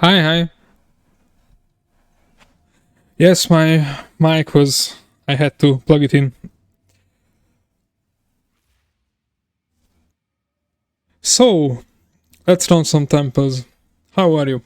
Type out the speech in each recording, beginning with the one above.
Hi, hi. Yes, my mic was. I had to plug it in. So, let's run some temples. How are you?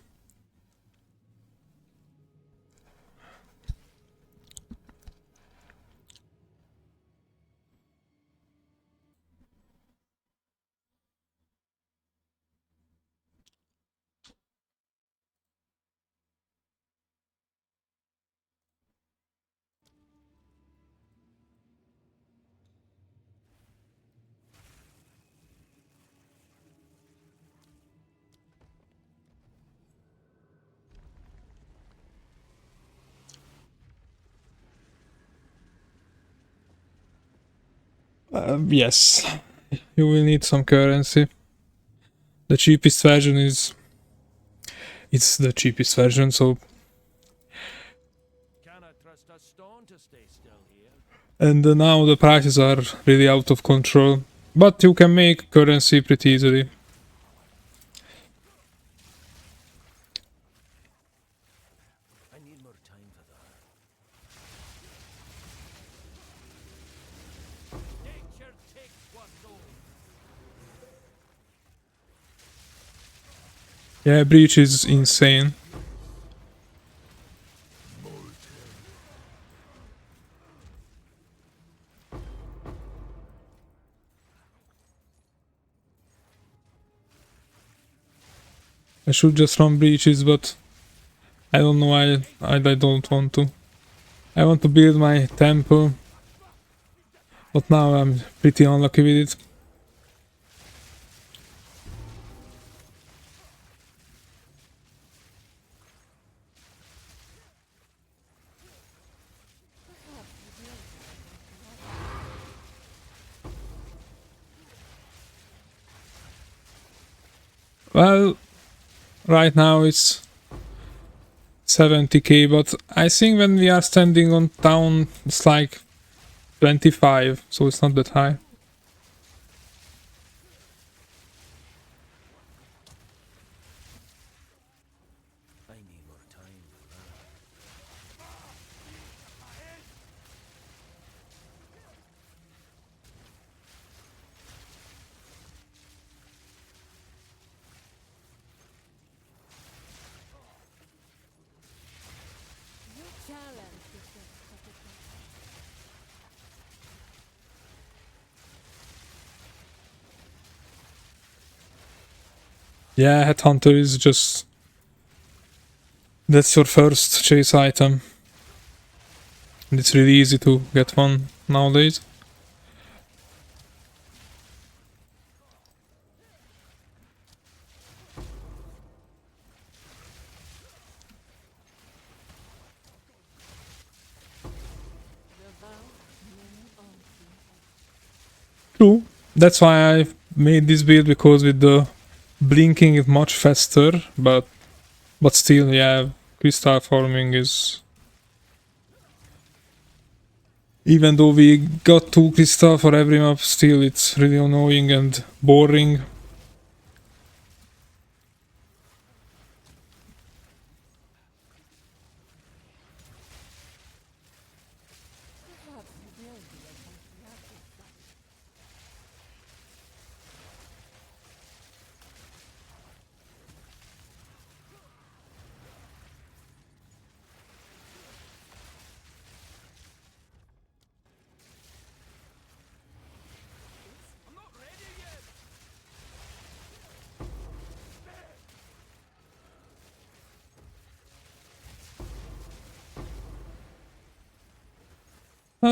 Yes, you will need some currency. The cheapest version is. It's the cheapest version, so. Cannot trust a stone to stay still here. And now the prices are really out of control. But you can make currency pretty easily. I need more time for that. Nature takes what's old. Yeah, Breach is insane. I should just run Breaches, but I don't know why I don't want to. I want to build my temple, but now I'm pretty unlucky with it. Well, right now it's 70k, but I think when we are standing on town, it's like 25, so it's not that high. I need more time for that. Yeah, Headhunter is just. That's your first chase item. And it's really easy to get one nowadays. True. That's why I made this build, because with the blinking it's much faster, but still, yeah, crystal farming is. Even though we got 2 crystal for every map, still it's really annoying and boring.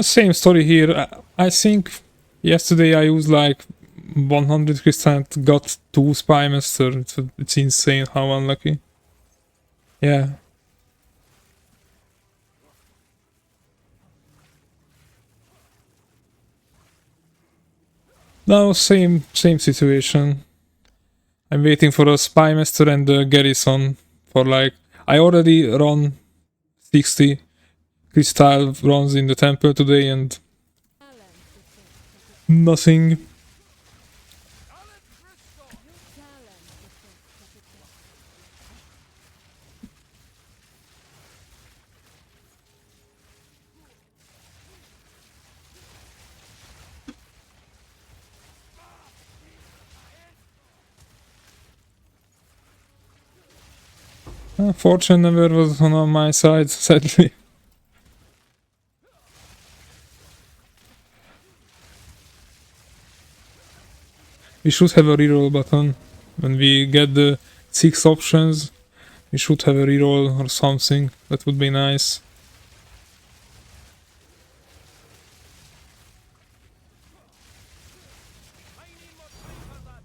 Same story here. I think yesterday I used like 100 crystal and got 2 spy master. It's insane how unlucky. Yeah. Now same situation. I'm waiting for a spy master and a garrison for like. I already run 60 crystal runs in the temple today and nothing. Fortune never was on my side, sadly. We should have a reroll button. When we get the 6 options, we should have a reroll or something. That would be nice. I need more time for that.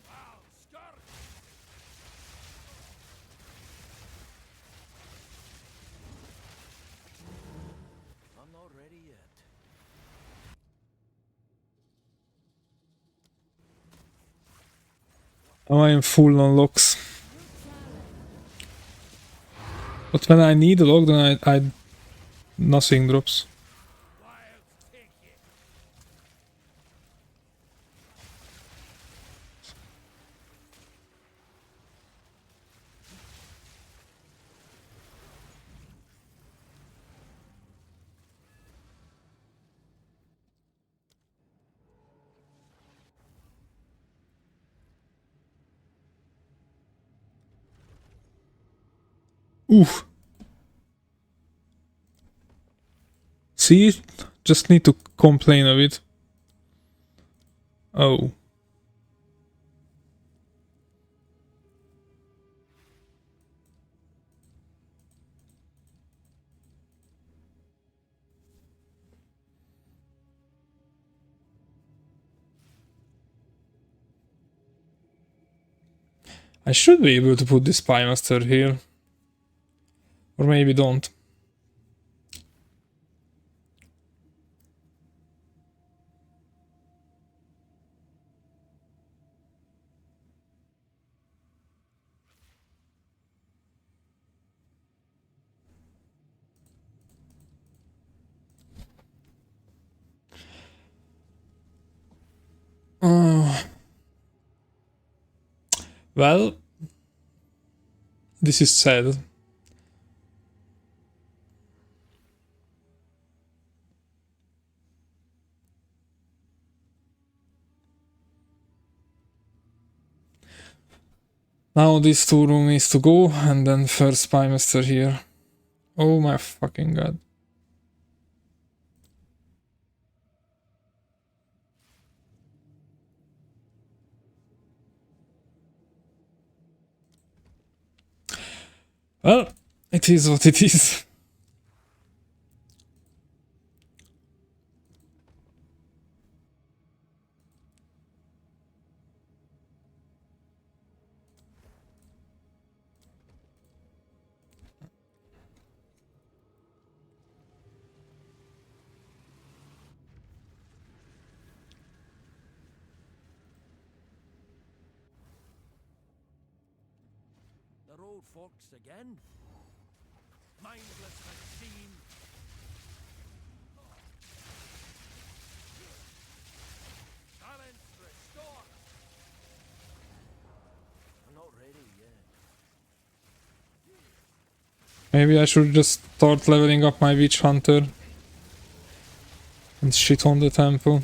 Wow, skirt! I'm not ready yet. I am full on locks. But when I need a lock, then I nothing drops. Wild take it. Oof. See? Just need to complain a bit. Oh. I should be able to put this Spy Master here. Or maybe don't. Well, this is sad. Now this 2 room needs to go, and then first Spy Master here. Oh my fucking god. Well, it is what it is. The road forks again. Mindless machine. Balance restore. I'm not ready yet. Maybe I should just start leveling up my Witch Hunter. And shit on the temple. I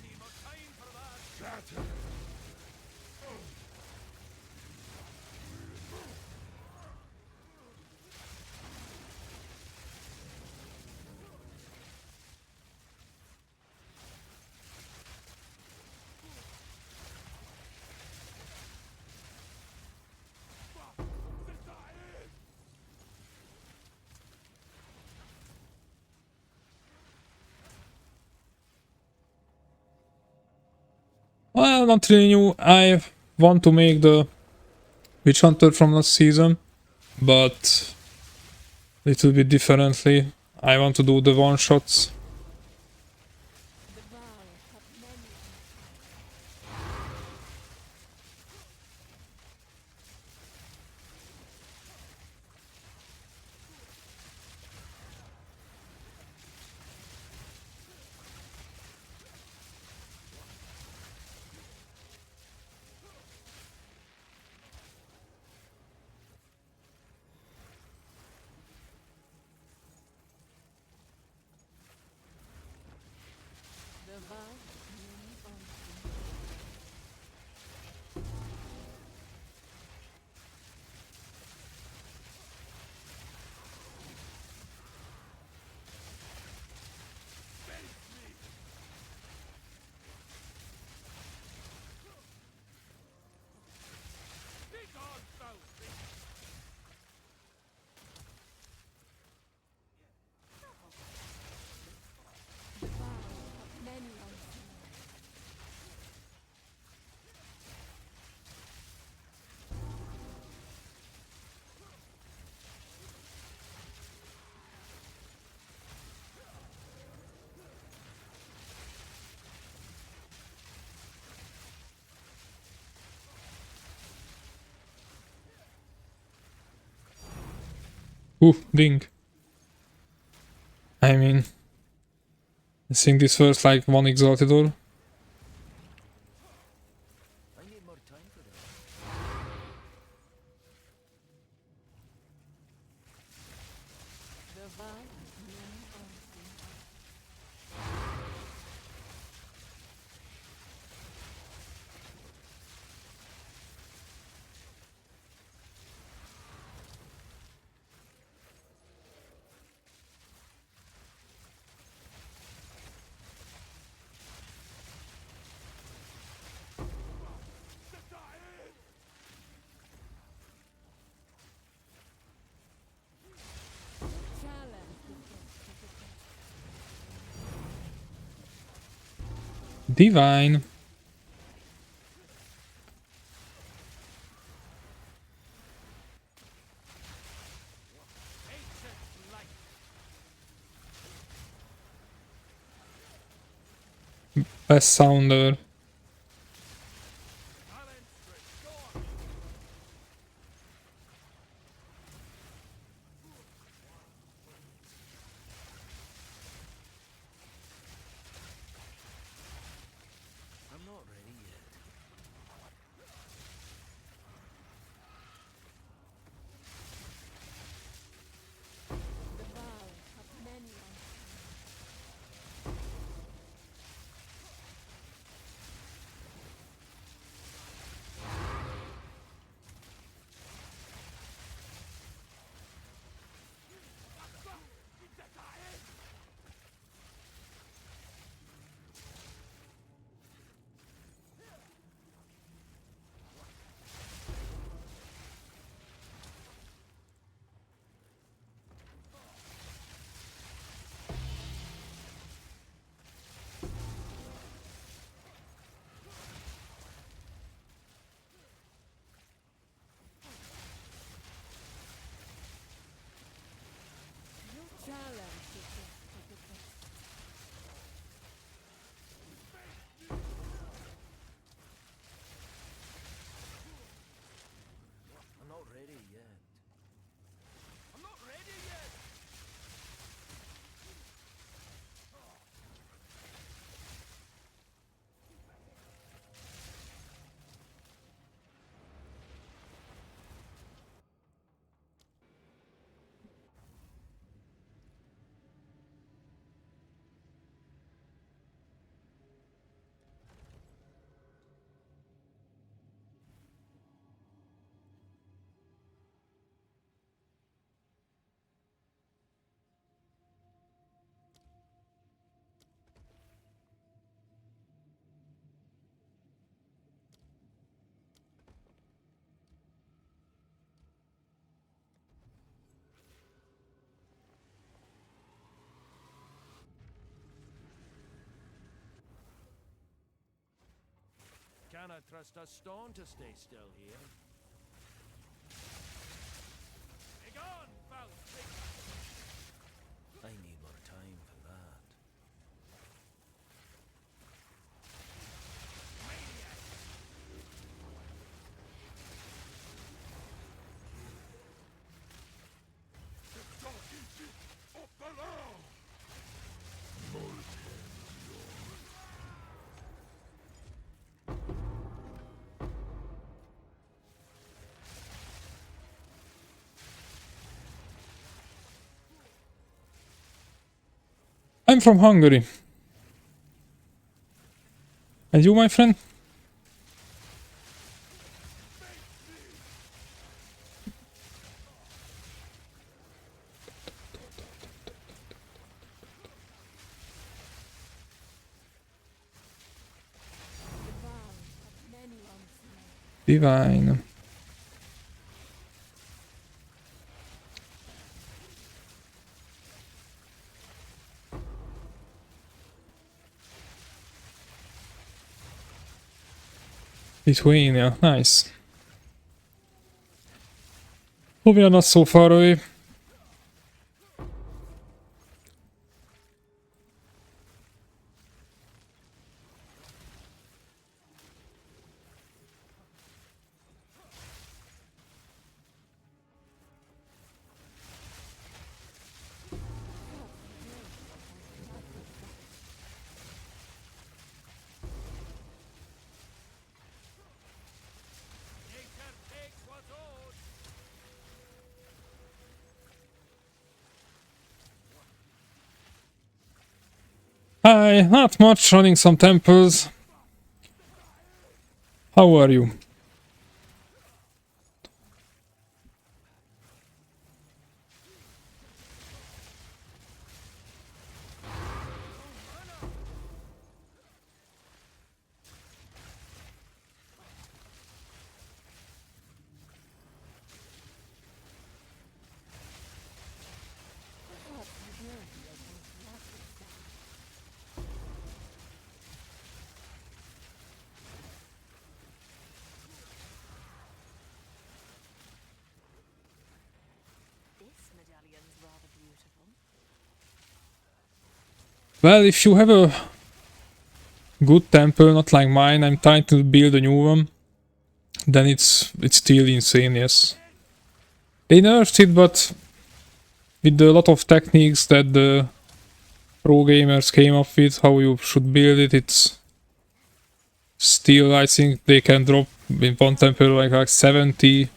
need more time for that. Well, not really new. I want to make the Witch Hunter from last season, but little bit differently. I want to do the one shots. Ding. I mean, I think this was like one exalted ore. I need more time for that. Divine. Best sounder. I'm not ready yet. cannot trust a stone to stay still here. Begone, foul thing! I need more time for that. Maniac! Up below! I'm from Hungary. And you, my friend? Divine. Lithuania, nice. Oh, we are not so far away. Nature takes what's owed. Hi, not much, running some temples. How are you? This medallion's rather beautiful. Well, if you have a good temple, not like mine, I'm trying to build a new one, then it's still insane, yes. They nerfed it, but with a lot of techniques that the pro gamers came up with, how you should build it, it's still, I think they can drop in one temple like 70,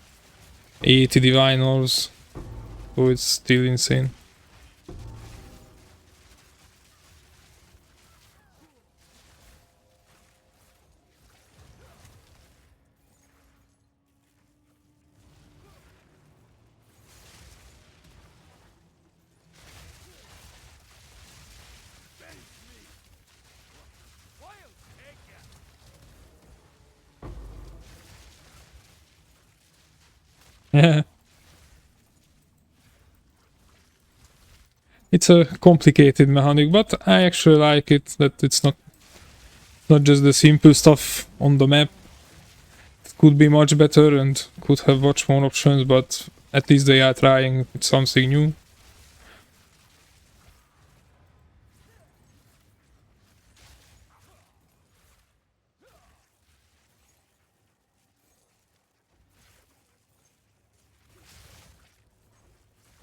80 divine orbs, so it's still insane. Wild take ya! Yeah. It's a complicated mechanic, but I actually like it, that it's not just the simple stuff on the map. It could be much better and could have much more options, but at least they are trying something new.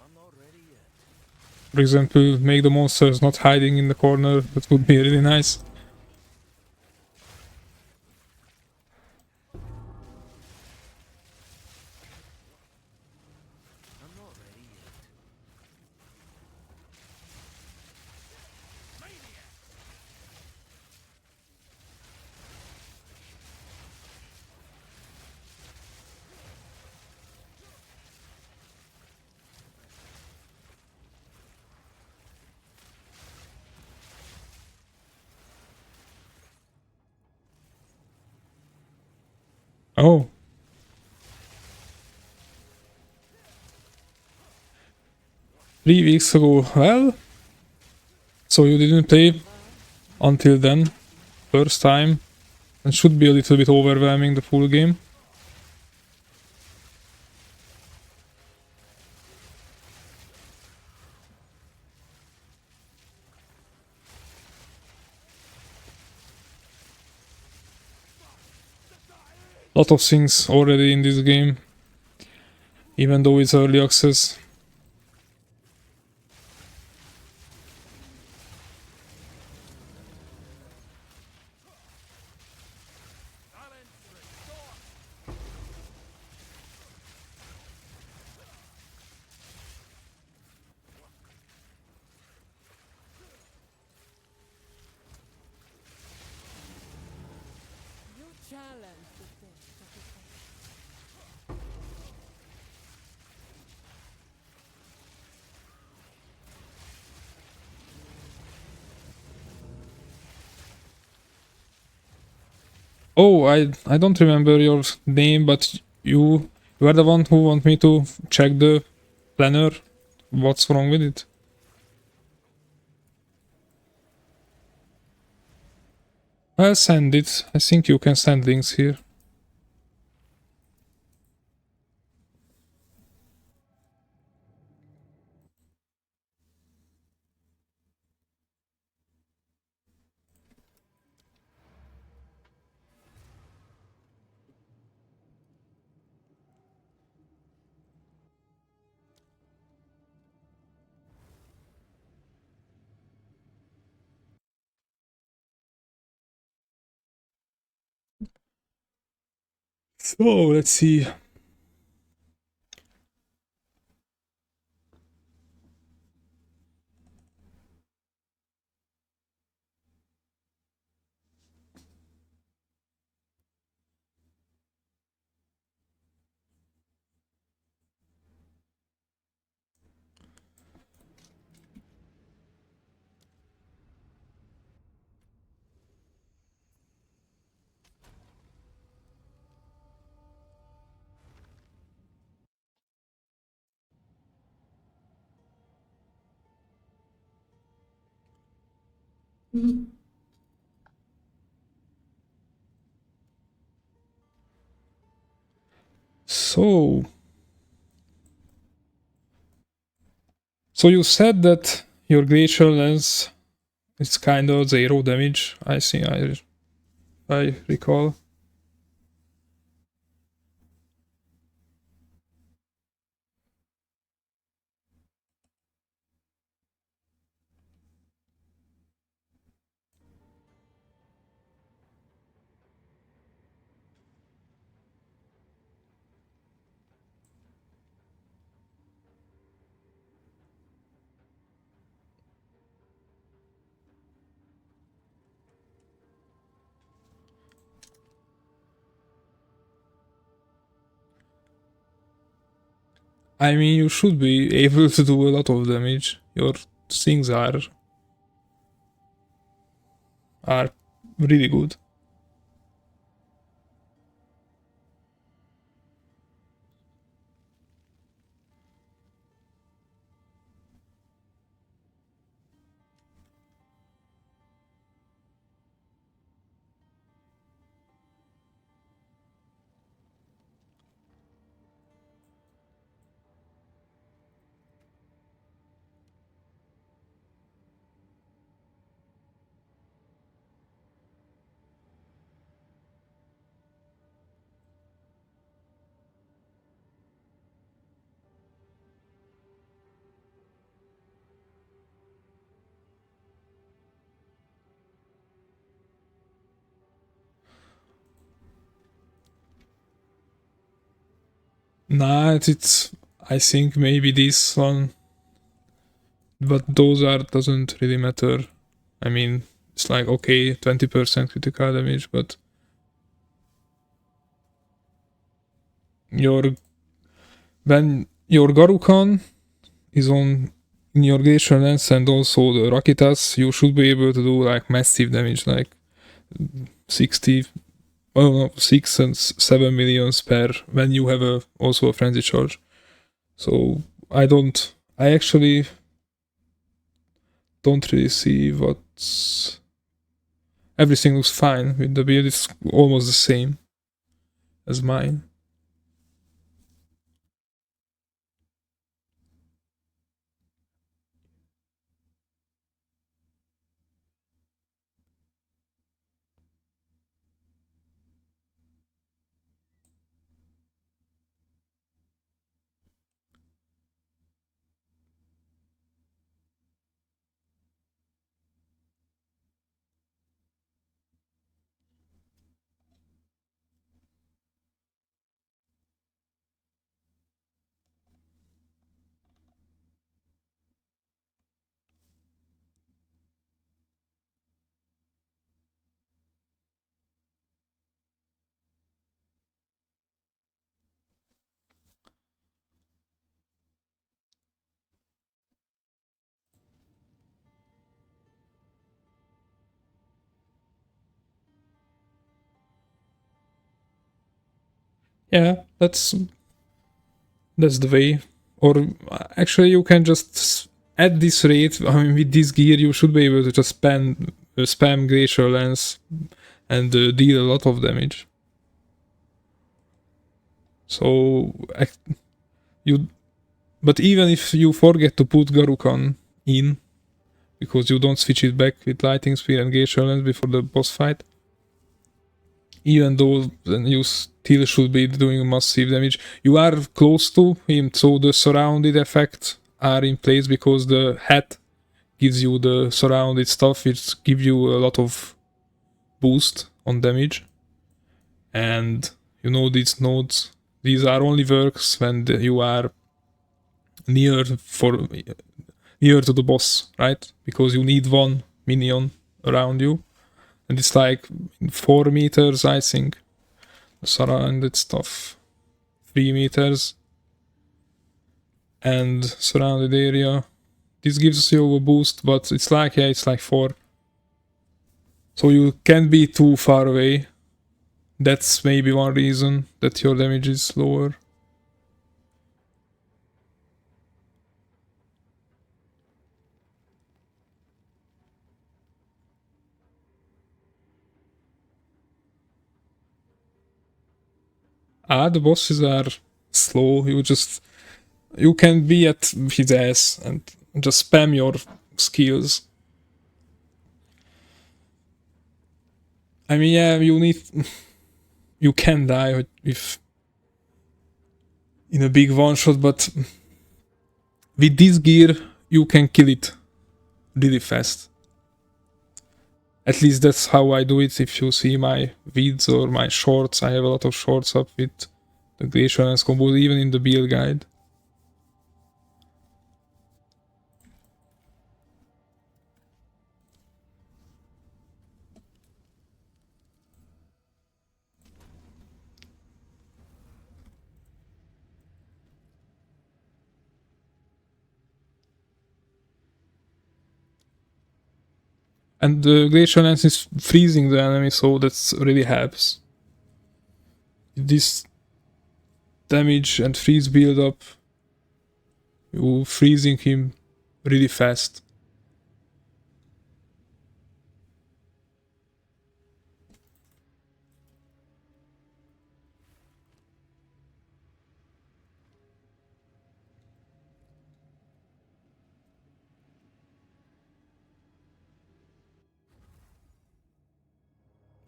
I'm not ready yet. For example, make the monsters not hiding in the corner, that would be really nice. I'm not ready yet. Maniac! Oh. Three weeks ago, well, so you didn't play until then, first time. and should be a little bit overwhelming the full game. Lot of things already in this game, even though it's early access. You challenge the best of the best. Oh, I don't remember your name, but you are the one who want me to check the planner. What's wrong with it? I'll send it. I think you can send links here. So let's see. So you said that your glacial lens is kind of zero damage. I think I recall. I mean, you should be able to do a lot of damage. Your things are really good. Nah, it's I think maybe this one, but those are doesn't really matter. I mean, it's like okay, 20% critical damage, but your when your Garukan is on in your glacial lens and also the Rakitas, you should be able to do like massive damage, like 60, oh no, 6 and 7 millions per when you have also a frenzy charge. So I actually don't really see what's everything looks fine with the build. It's almost the same as mine. Yeah, that's the way. Or actually, you can just at this rate. I mean, with this gear, you should be able to just spam Glacial Lance and deal a lot of damage. So you, but even if you forget to put Garukan in, because you don't switch it back with Lightning Spear and Glacial Lance before the boss fight, even though then you still should be doing massive damage. You are close to him, so the surrounded effects are in place because the hat gives you the surrounded stuff, which gives you a lot of boost on damage. And you know these nodes, these are only works when you are near near to the boss, right? Because you need one minion around you, and it's like 4 meters, I think. Surrounded stuff, 3 meters, and surrounded area. This gives you a boost, but it's like, yeah, it's like 4. So you can't be too far away. That's maybe one reason that your damage is lower. The bosses are slow. You can be at his ass and just spam your skills. I mean, yeah, you can die if in a big one shot, but with this gear you can kill it really fast. At least that's how I do it. If you see my vids or my shorts, I have a lot of shorts up with the Glacial Lance combo, even in the build guide. And the Glacial Lance is freezing the enemy, so that really helps. This damage and freeze build up, you freezing him really fast.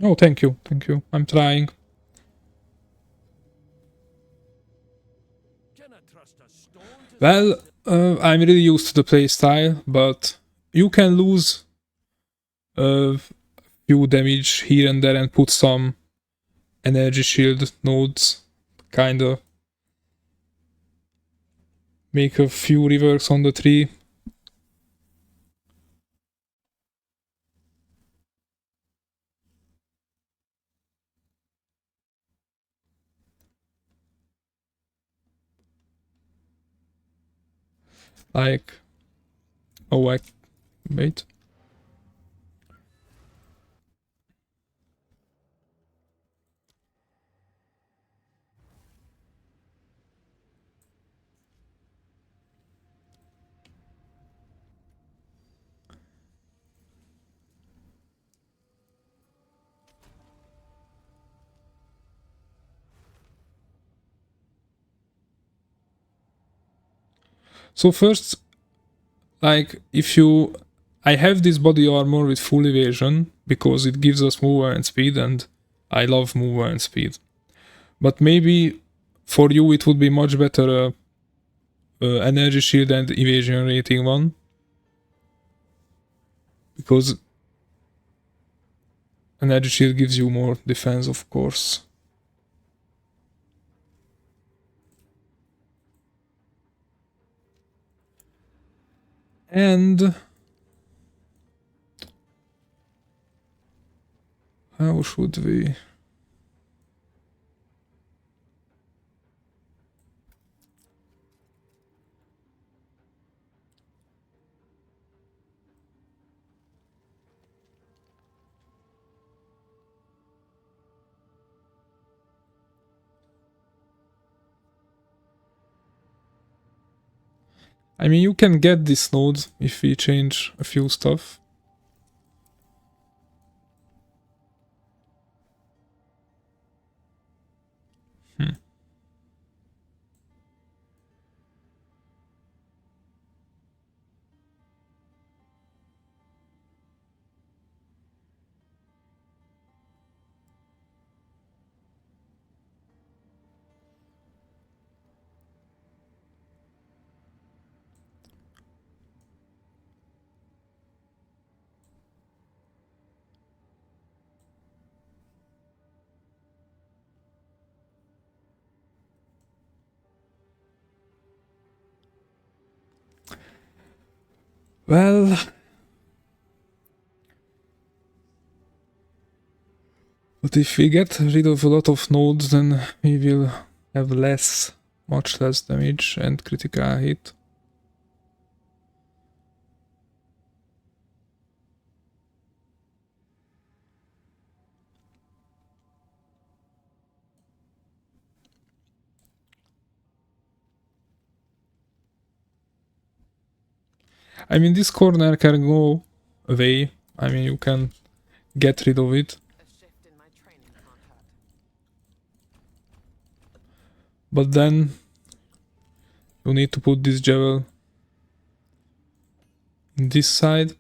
Oh, thank you, thank you. I'm trying. Can I trust a stone to Well, I'm really used to the playstyle, but you can lose a few damage here and there and put some energy shield nodes, kinda make a few reworks on the tree. Like, oh, wait. So first, like if you, I have this body armor with full evasion because it gives us movement and speed, and I love movement and speed. But maybe for you it would be much better energy shield and evasion rating one, because energy shield gives you more defense, of course. And how should we? I mean, you can get this node if we change a few stuff. Well, but if we get rid of a lot of nodes, then we will have much less damage and critical hit. I mean, this corner can go away. I mean, you can get rid of it. But then you need to put this jewel in this side.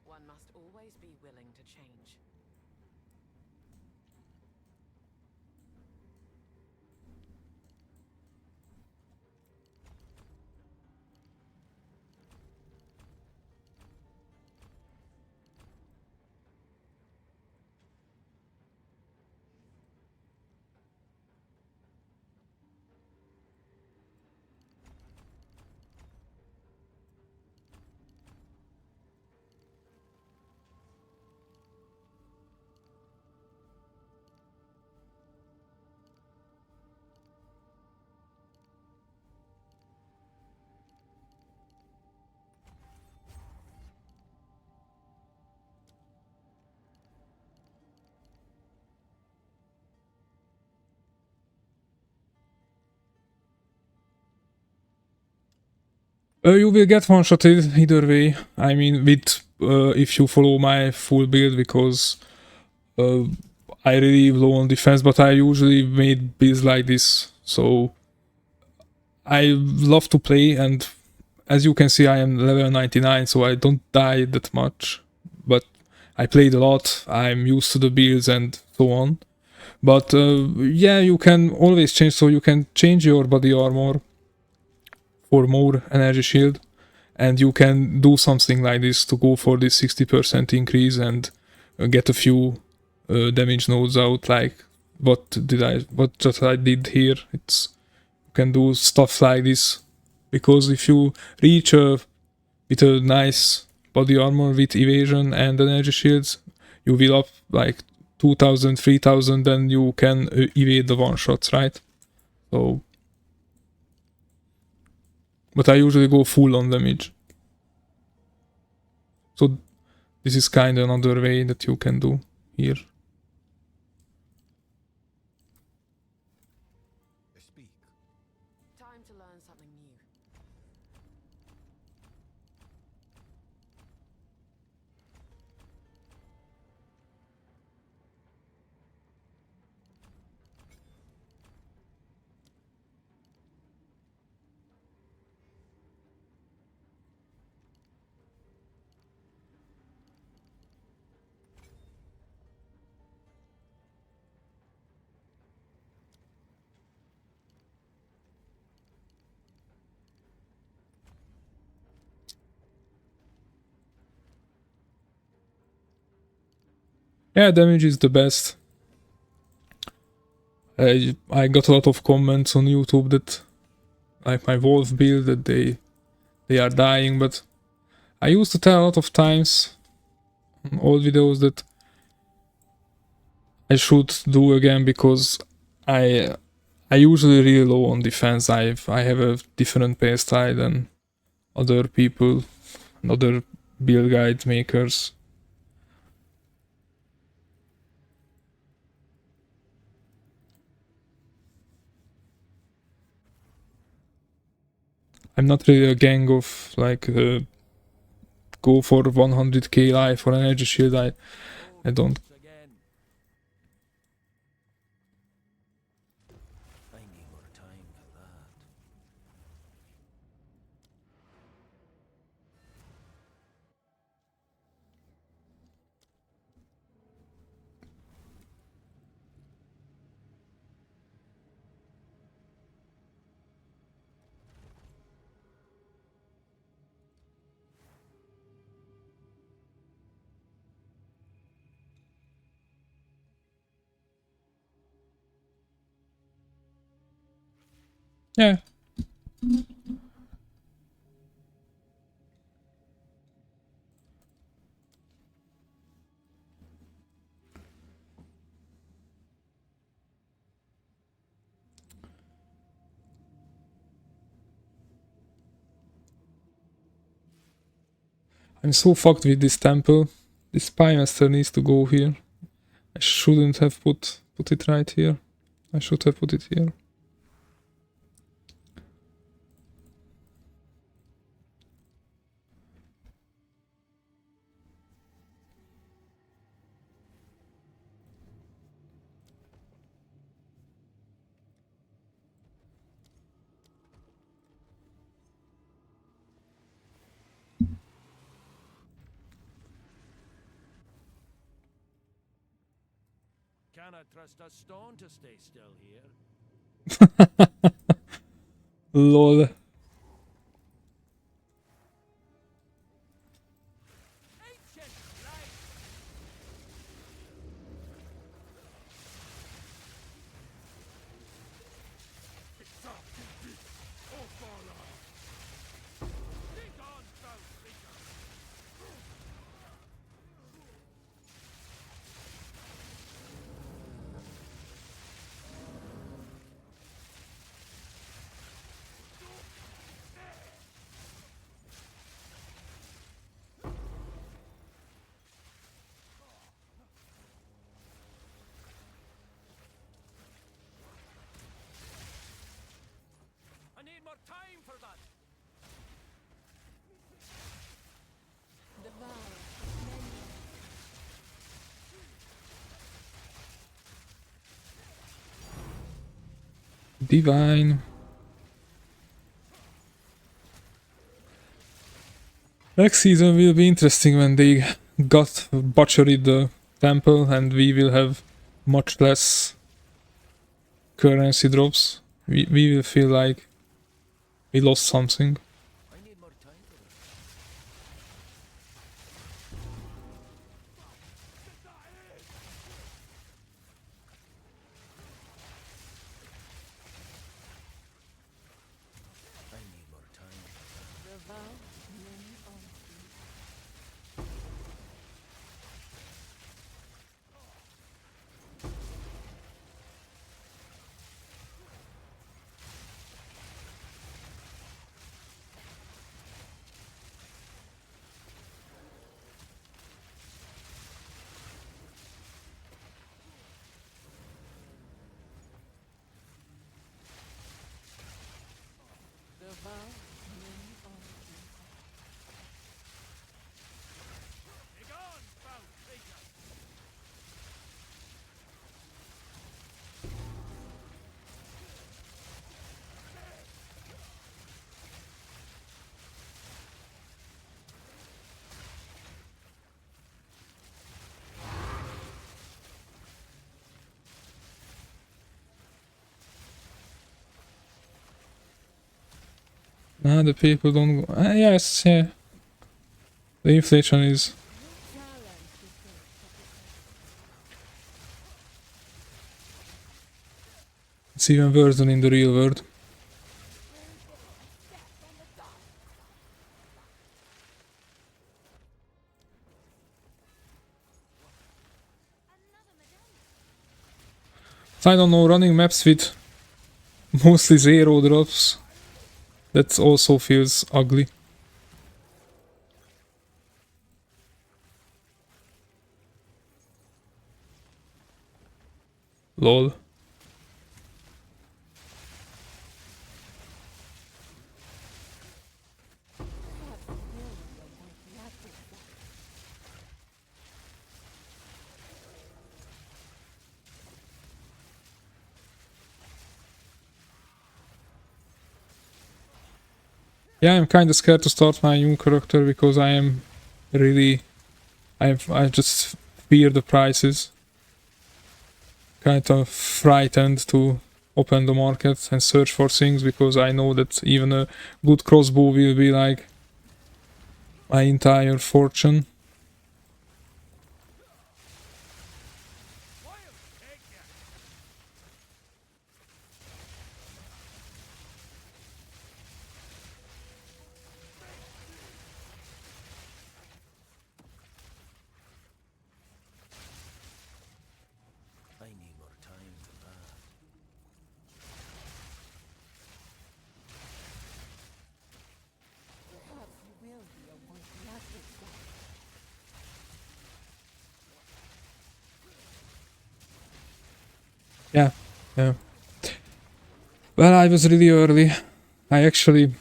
One must always be willing to change. You will get one-shotted either way. I mean, with if you follow my full build, because I really low on defense, but I usually made builds like this, so I love to play, and as you can see, I am level 99, so I don't die that much, but I played a lot, I'm used to the builds and so on. But yeah, you can always change, so you can change your body armor for more energy shield, and you can do something like this to go for this 60% increase and get a few damage nodes out, like what just I did here. It's, you can do stuff like this, because if you reach with a nice body armor with evasion and energy shields, you will up like 2000, 3000, then you can evade the one shots, right? So, but I usually go full on damage. So this is kind of another way that you can do here. Speak. Time to learn something new. Yeah, damage is the best. I got a lot of comments on YouTube that like my wolf build that they are dying, but I used to tell a lot of times on old videos that I should do again because I I usually really low on defense. I have a different playstyle than other people, other build guide makers. I'm not really a gang of like go for 100k life or energy shield. I don't. Again. I need more time for that. Yeah. I'm so fucked with this temple. This spy master needs to go here. I shouldn't have put it right here. I should have put it here. Cannot trust a stone to stay still here. Lol. Ancient life! Think on, foul creature! I need more time for that! Devour many. Divine. Next season will be interesting when they got butchered the temple and we will have much less currency drops. We will feel like we lost something. I need more time for that. I need more time for that. Devour many altars. Devour many altars. Begone, foul creature! Nah, the people don't go. Yes, yeah. The inflation is. You challenge the sacrifice. It's even worse than in the real world. I don't know, running maps with mostly zero drops, that also feels ugly. Lol. Yeah, I'm kinda scared to start my new character because I am really... I just fear the prices. Kind of frightened to open the market and search for things because I know that even a good crossbow will be like my entire fortune. I need more time to laugh. Perhaps you will be a worthy adversary. Yeah, yeah. Well, I was really early. I actually...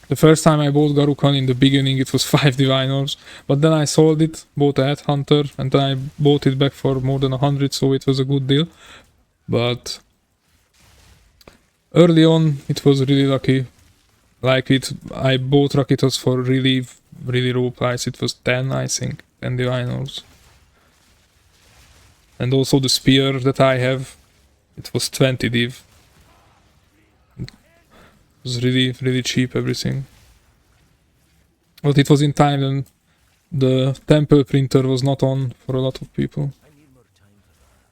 The first time I bought Garukan in the beginning it was 5 diviners, but then I sold it, bought a headhunter, and then I bought it back for more than 100, so it was a good deal. But early on it was really lucky. Like I bought Rakitos for really low price. It was 10, I think, 10 diviners. And also the spear that I have, it was 20 div. It was really cheap, everything. But it was in time when the temple printer was not on for a lot of people. I need more time to laugh.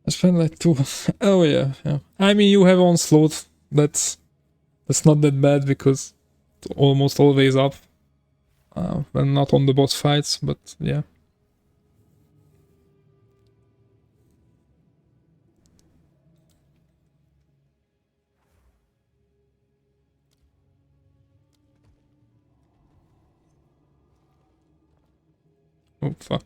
I spent like 2... Oh yeah, yeah. I mean, you have onslaught. That's not that bad because it's almost always up. When not on the boss fights, but yeah. Oh fuck.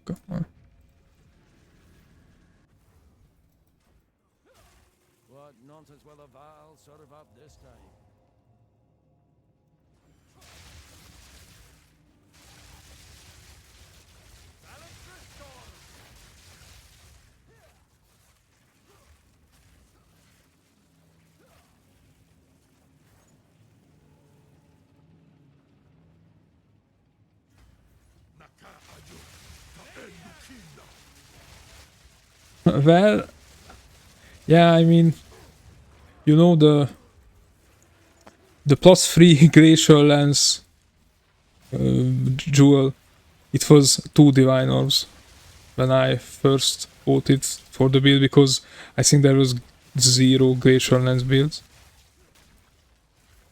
What nonsense will the Val serve up this time? Balance restored! Well, yeah, I mean, you know the +3 glacial lens jewel. It was 2 diviners when I first bought it for the build because I think there was 0 glacial lens builds.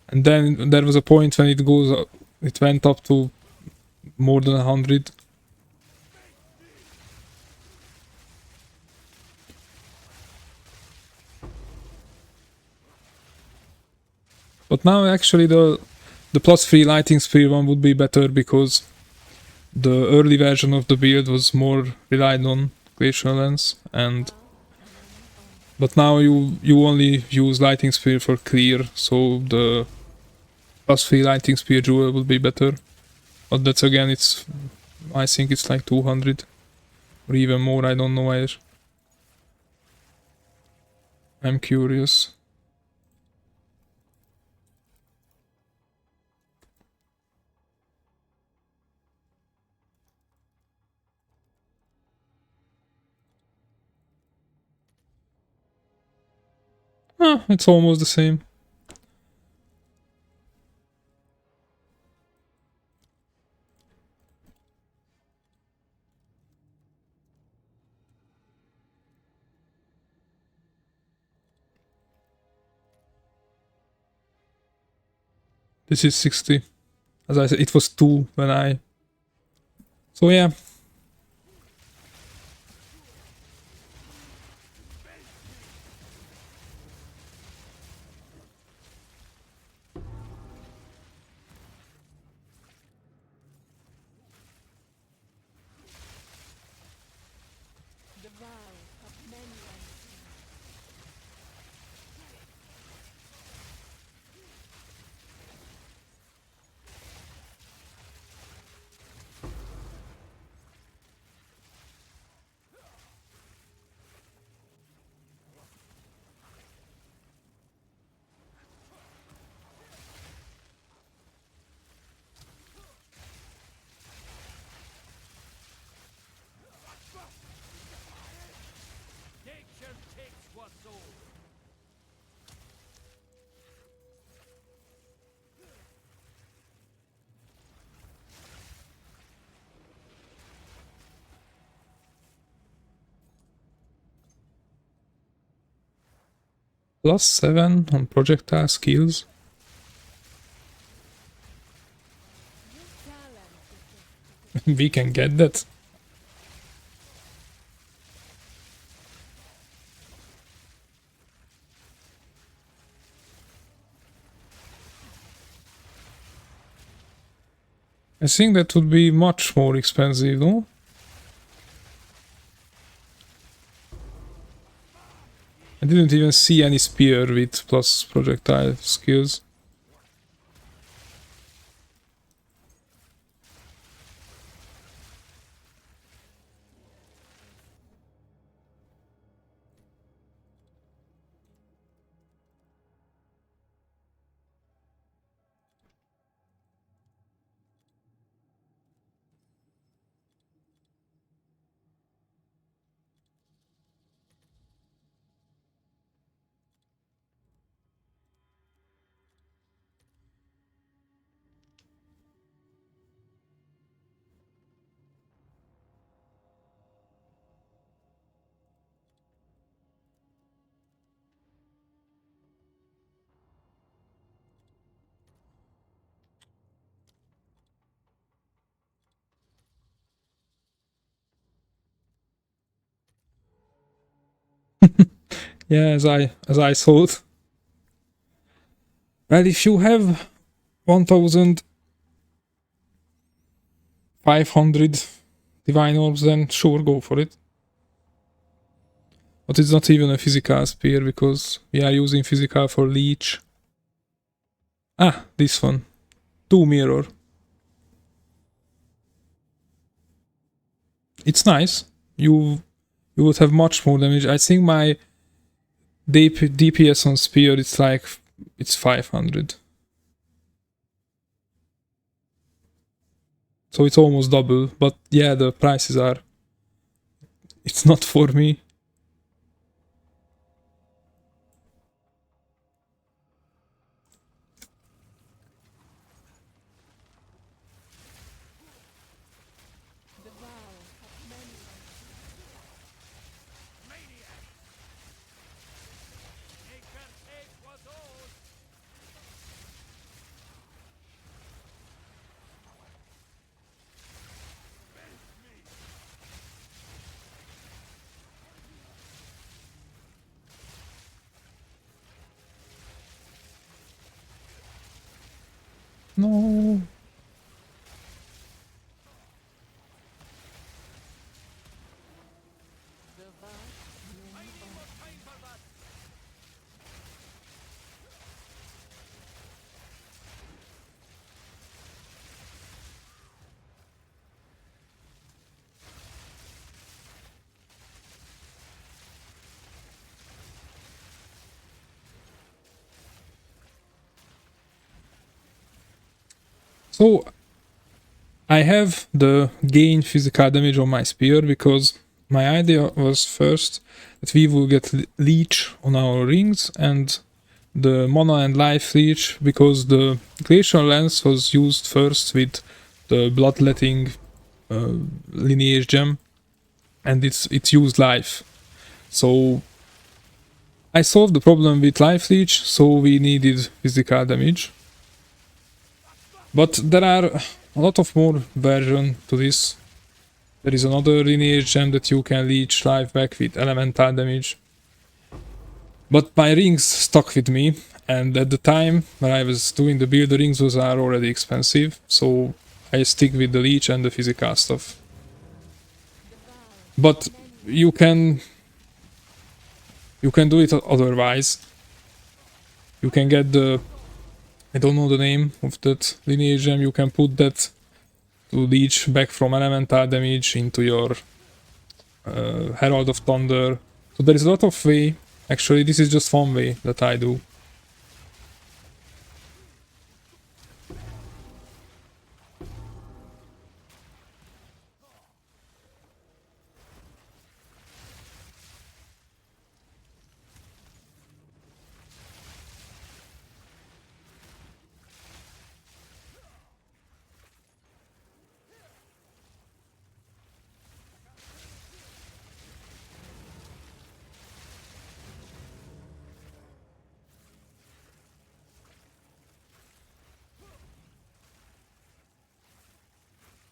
And then there was a point when it went up to more than 100. But now actually the +3 lighting speed one would be better because the early version of the build was more relied on glacial lens, and but now you only use lighting spear for clear, so the +3 lighting spear jewel would be better. But that's again, I think it's like 200 or even more. I don't know where. I'm curious. It's almost the same. This is 60. As I said, it was 2 when I... So yeah. The vow of many unseen. Nature takes what's old. +7 on projectile skills. Your talent is We can get that. I think that would be much more expensive, no? I didn't even see any spear with plus projectile skills. Yeah, as I thought. Well, if you have 1,500 divine orbs, then sure, go for it. But it's not even a physical spear because we are using physical for leech. Ah, this one. 2 mirror. It's nice. You would have much more damage. I think my DPS on spear it's 500. So it's almost double, but yeah, the prices are... It's not for me. the vow of many unseen. Maniac! Nature takes what's old. No. The vow I many need more time for that. So I have the gain physical damage on my spear because my idea was first that we will get leech on our rings and the mana and life leech because the glacial lens was used first with the bloodletting lineage gem and it's used life. So I solved the problem with life leech, so we needed physical damage. But there are a lot of more versions to this. There is another lineage gem that you can leech life back with elemental damage. But my rings stuck with me, and at the time when I was doing the build, the rings are already expensive, so I stick with the leech and the physical stuff. But you can do it otherwise. You can get the, I don't know the name of that lineage gem, you can put that to leech back from elemental damage into your Herald of Thunder. So there is a lot of way. Actually, this is just one way that I do.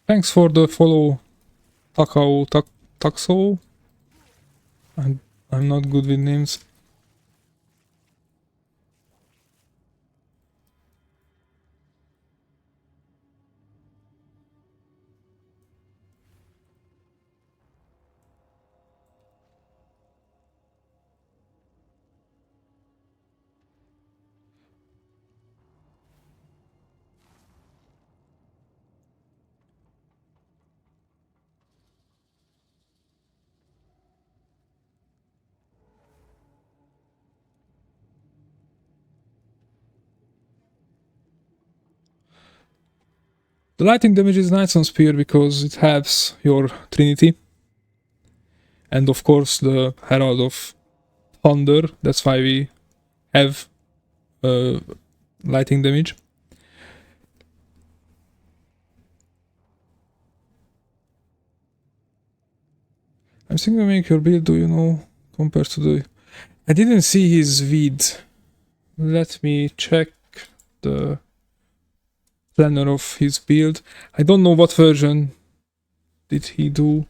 Thanks for the follow, Takso. I'm not good with names. The lightning damage is nice on Spear because it helps your Trinity. And of course the Herald of Thunder, that's why we have lightning damage. I'm thinking to make your build, do you know, compared to the... I didn't see his vid. Let me check the planner of his build. I don't know what version did he do.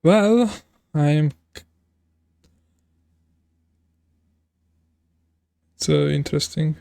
Well, I'm... It's interesting.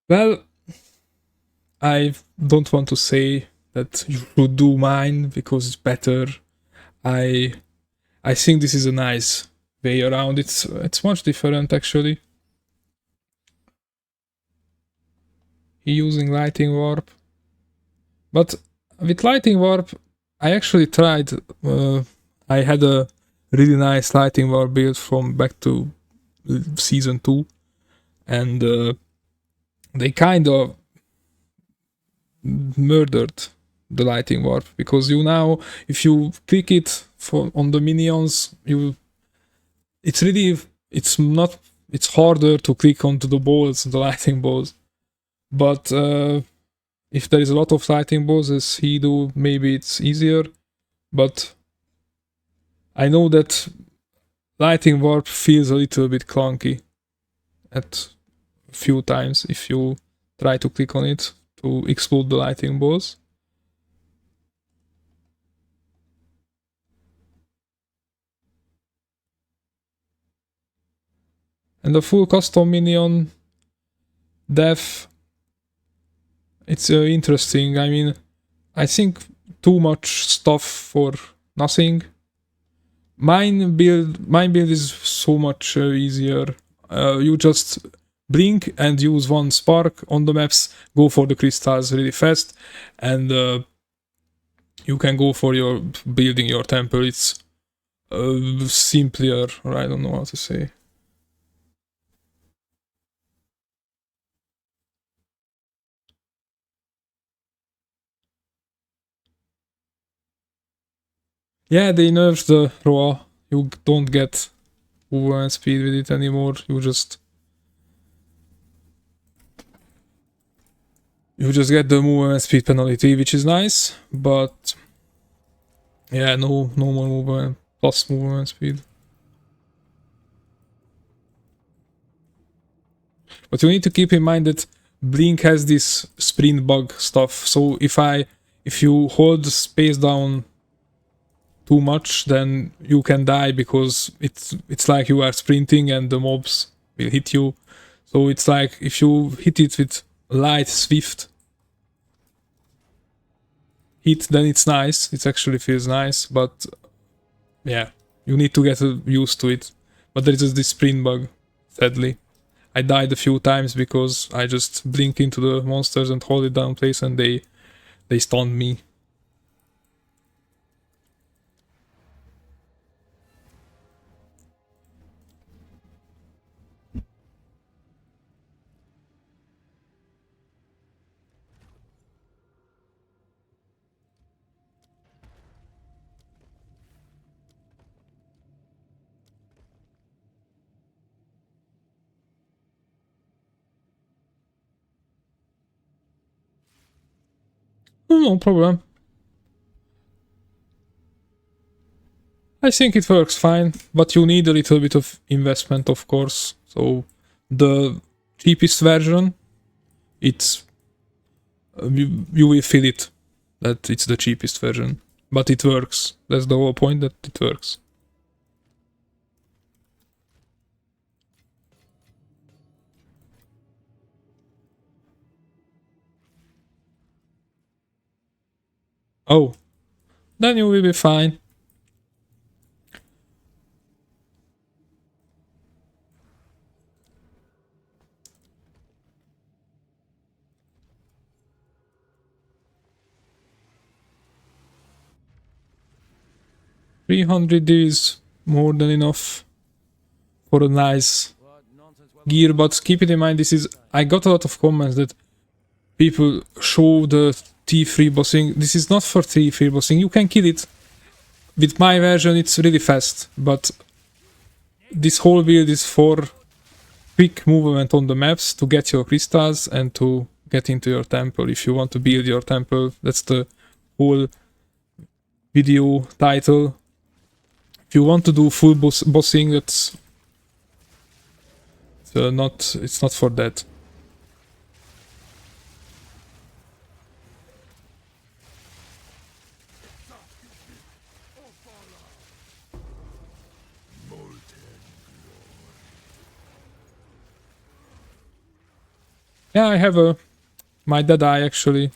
Well, I don't want to say that you should do mine because it's better. I I think this is a nice way around. It's much different actually. Using lighting warp, but with lighting warp, I actually tried. I had a really nice lighting warp build from back to season 2, and they kind of murdered the lighting warp because you now, if you click it for on the minions, it's really, it's not, it's harder to click onto the balls, the lighting balls. But if there is a lot of lighting balls as he do, maybe it's easier. But I know that lighting warp feels a little bit clunky at a few times if you try to click on it to explode the lighting balls. And the full custom minion dev, it's interesting. I mean, I think too much stuff for nothing. Mine build is so much easier. You just blink and use one spark on the maps, go for the crystals really fast, and you can go for your building your temple. It's simpler, or I don't know how to say. Yeah, they nerfed the raw. You don't get movement speed with it anymore. You just get the movement speed penalty, which is nice, but yeah, no more movement plus movement speed. But you need to keep in mind that Blink has this sprint bug stuff. So if you hold space down too much, then you can die because it's like you are sprinting and the mobs will hit you. So it's like if you hit it with light swift hit, then it's nice. It actually feels nice, but yeah, you need to get used to it. But there is this sprint bug, sadly. I died a few times because I just blink into the monsters and hold it down place and they stunned me. No problem. I think it works fine, but you need a little bit of investment, of course. So the cheapest version, it's you will feel it that it's the cheapest version, but it works. That's the whole point, that it works. Oh, then you will be fine. $300 is more than enough for a nice What nonsense will gear, but keep it in mind, this is, I got a lot of comments that people show the T3 bossing. This is not for T3 bossing. You can kill it. With my version, it's really fast, but this whole build is for quick movement on the maps to get your crystals and to get into your temple. If you want to build your temple, that's the whole video title. If you want to do full bossing, that's it's not for that. Yeah, I have a my dead eye actually.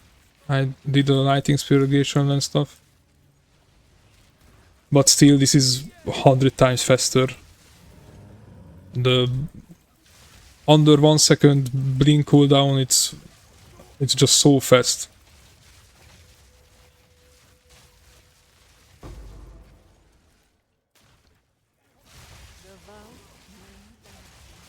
I did a lighting spirigation and stuff. But still, this is 100 times faster. The under 1 second blink cooldown, it's just so fast. The vow of many dances.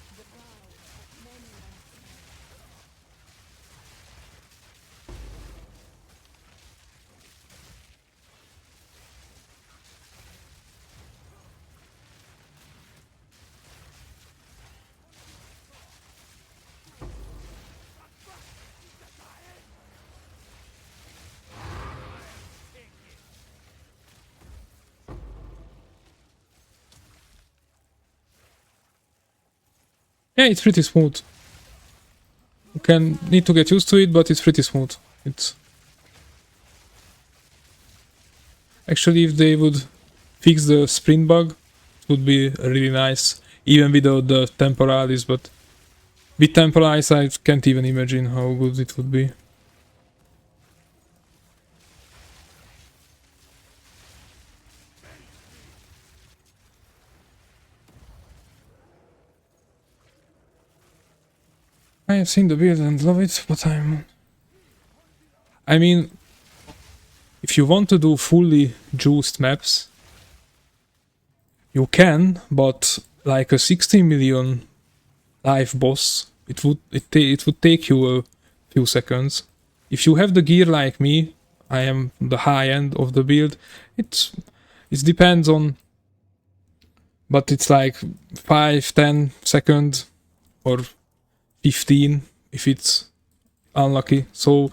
The vow of many dances. Yeah, it's pretty smooth. You can need to get used to it, but it's pretty smooth. It's actually, if they would fix the sprint bug, it would be really nice, even without the temporalis. But with temporalis, I can't even imagine how good it would be. I have seen the build and love it, but I mean, if you want to do fully juiced maps, you can, but like a 60 million life boss, it would take you a few seconds. If you have the gear like me, I am the high end of the build. It depends on, but it's like 5-10 seconds or 15 if it's unlucky. So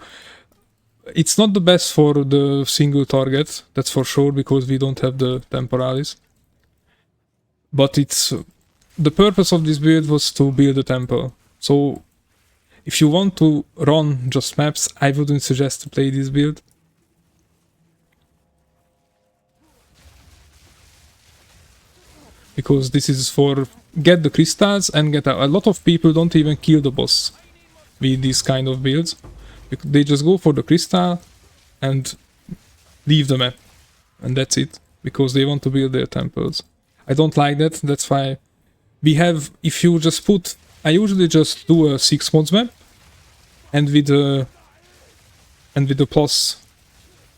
it's not the best for the single target, that's for sure, because we don't have the temporalis. But it's the purpose of this build was to build a temple. So if you want to run just maps, I wouldn't suggest to play this build. Because this is for get the crystals and get a lot of people don't even kill the boss with these kind of builds. They just go for the crystal and leave the map, and that's it, because they want to build their temples. I don't like that. That's why we have, if you just put, I usually just do a 6 mods map and with a plus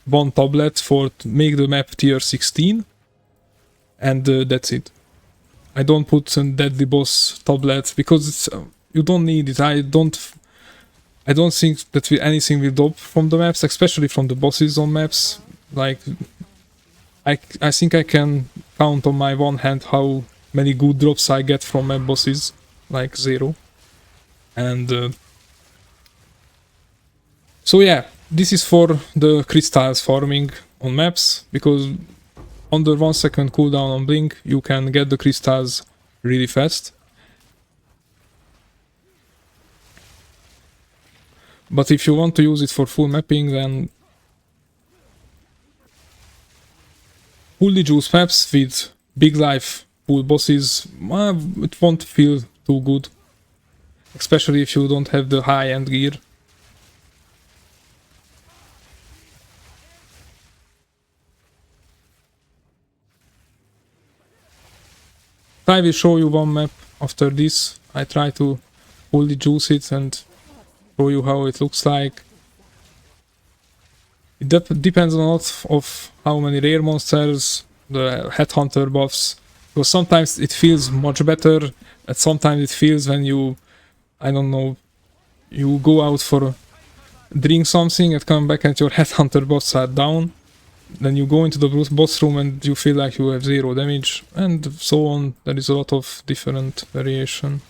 1 tablet for to make the map tier 16, and that's it. I don't put a deadly boss tablet because it's you don't need it. I don't think that anything will drop from the maps, especially from the bosses on maps. Like I think I can count on my one hand how many good drops I get from map bosses, like 0. And so yeah, this is for the crystals farming on maps, because under 1 second cooldown on blink you can get the crystals really fast. But if you want to use it for full mapping, then fully juice maps with big life full bosses, it won't feel too good, especially if you don't have the high end gear. I will show you one map after this. I try to fully juice it and show you how it looks like. It depends on a lot of how many rare monsters, the headhunter buffs, because sometimes it feels much better, and sometimes it feels when you, I don't know, you go out for drink something and come back and your headhunter buffs are down. Then you go into the boss room and you feel like you have 0 damage, and so on. There is a lot of different variation.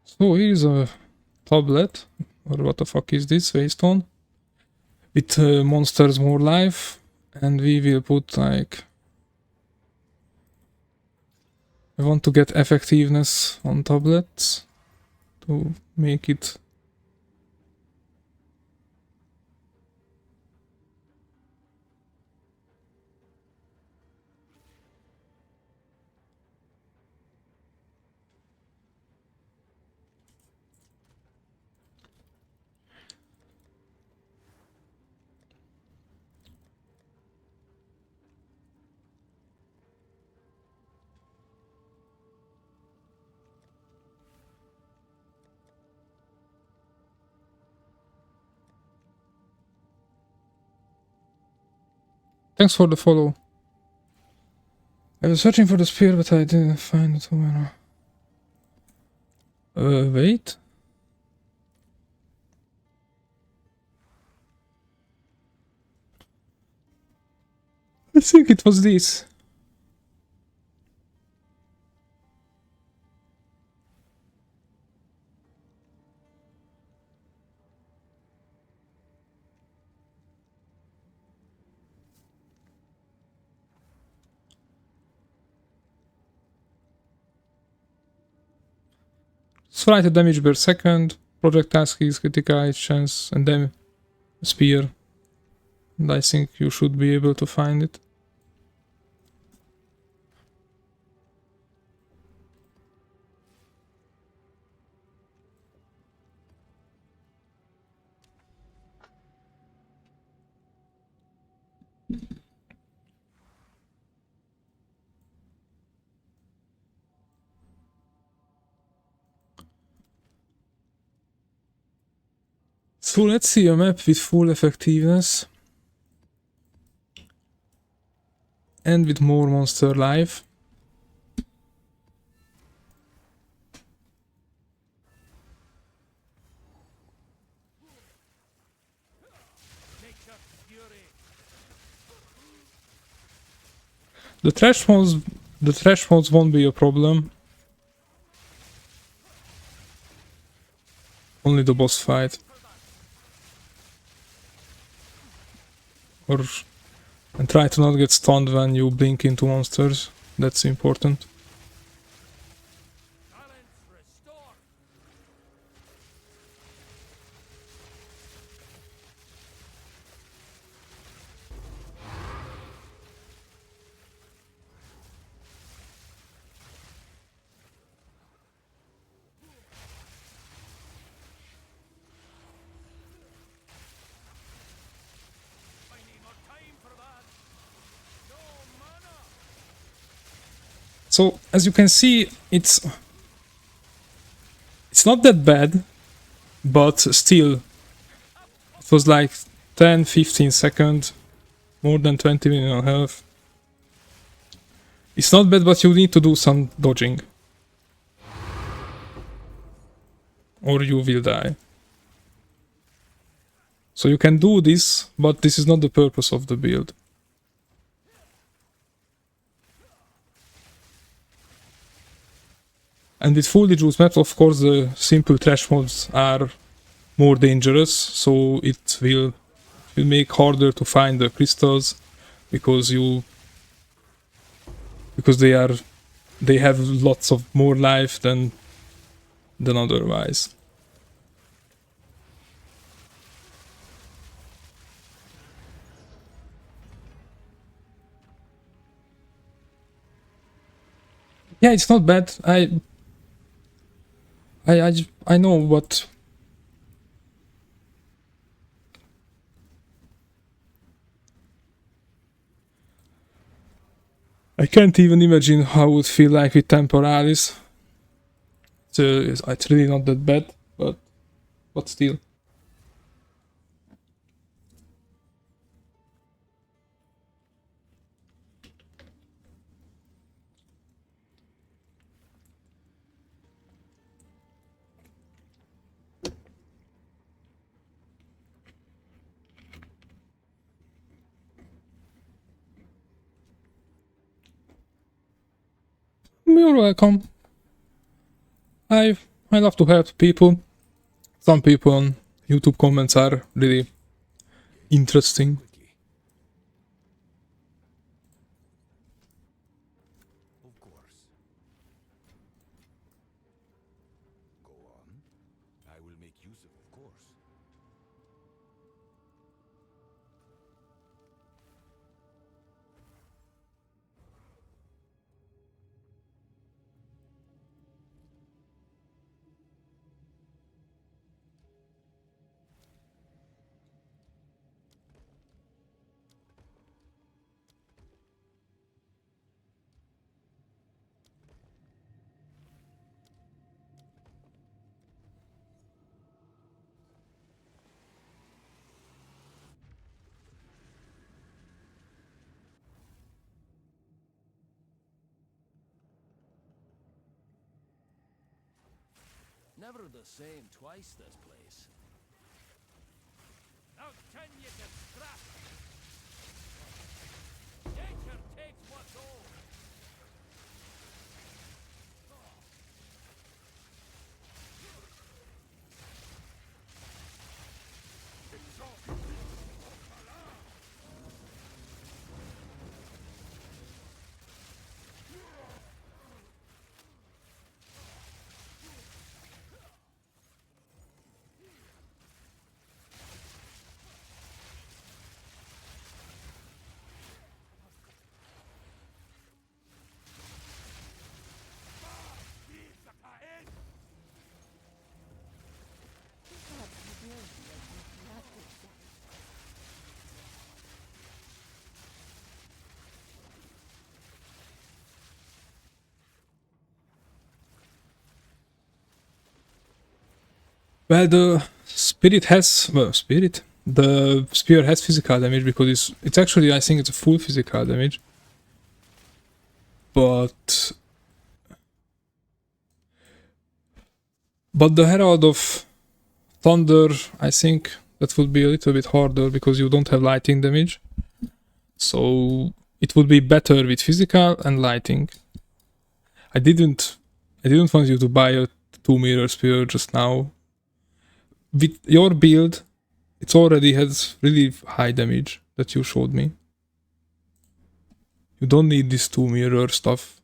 So here's a tablet, or what the fuck is this, Waystone, with monsters more life, and we will put like, I want to get effectiveness on tablets to make it. Thanks for the follow. I was searching for the spear, but I didn't find it. Wait. I think it was this. Slight damage per second, projectile skills, critical hit chance, and then spear. And I think you should be able to find it. So let's see a map with full effectiveness and with more monster life. Nature's fury. The trash modes won't be a problem. Only the boss fight. And try to not get stunned when you blink into monsters. That's important. Balance restored. I need more time for that. No mana. So as you can see, it's not that bad, but still, it was like 10-15 seconds, more than 20 minutes health. It's not bad, but you need to do some dodging, or you will die. So you can do this, but this is not the purpose of the build. And with fully juiced maps, of course, the simple trash modes are more dangerous, so it will make harder to find the crystals because they have lots of more life than otherwise. Yeah, it's not bad. I know, but I can't even imagine how it would feel like with Temporalis. It's really not that bad, but still. You're welcome. I love to help people. Some people on YouTube comments are really interesting. Quickly. Of course. Go on. I will make use of course. Never the same twice, this place. How can you get scrap? Nature takes what's old. Well, the the spear has physical damage because it's actually, I think it's a full physical damage. But the Herald of Thunder, I think that would be a little bit harder because you don't have lighting damage. So it would be better with physical and lighting. I didn't want you to buy a 2-meter spear just now. With your build, it already has really high damage that you showed me. You don't need this 2-mirror stuff.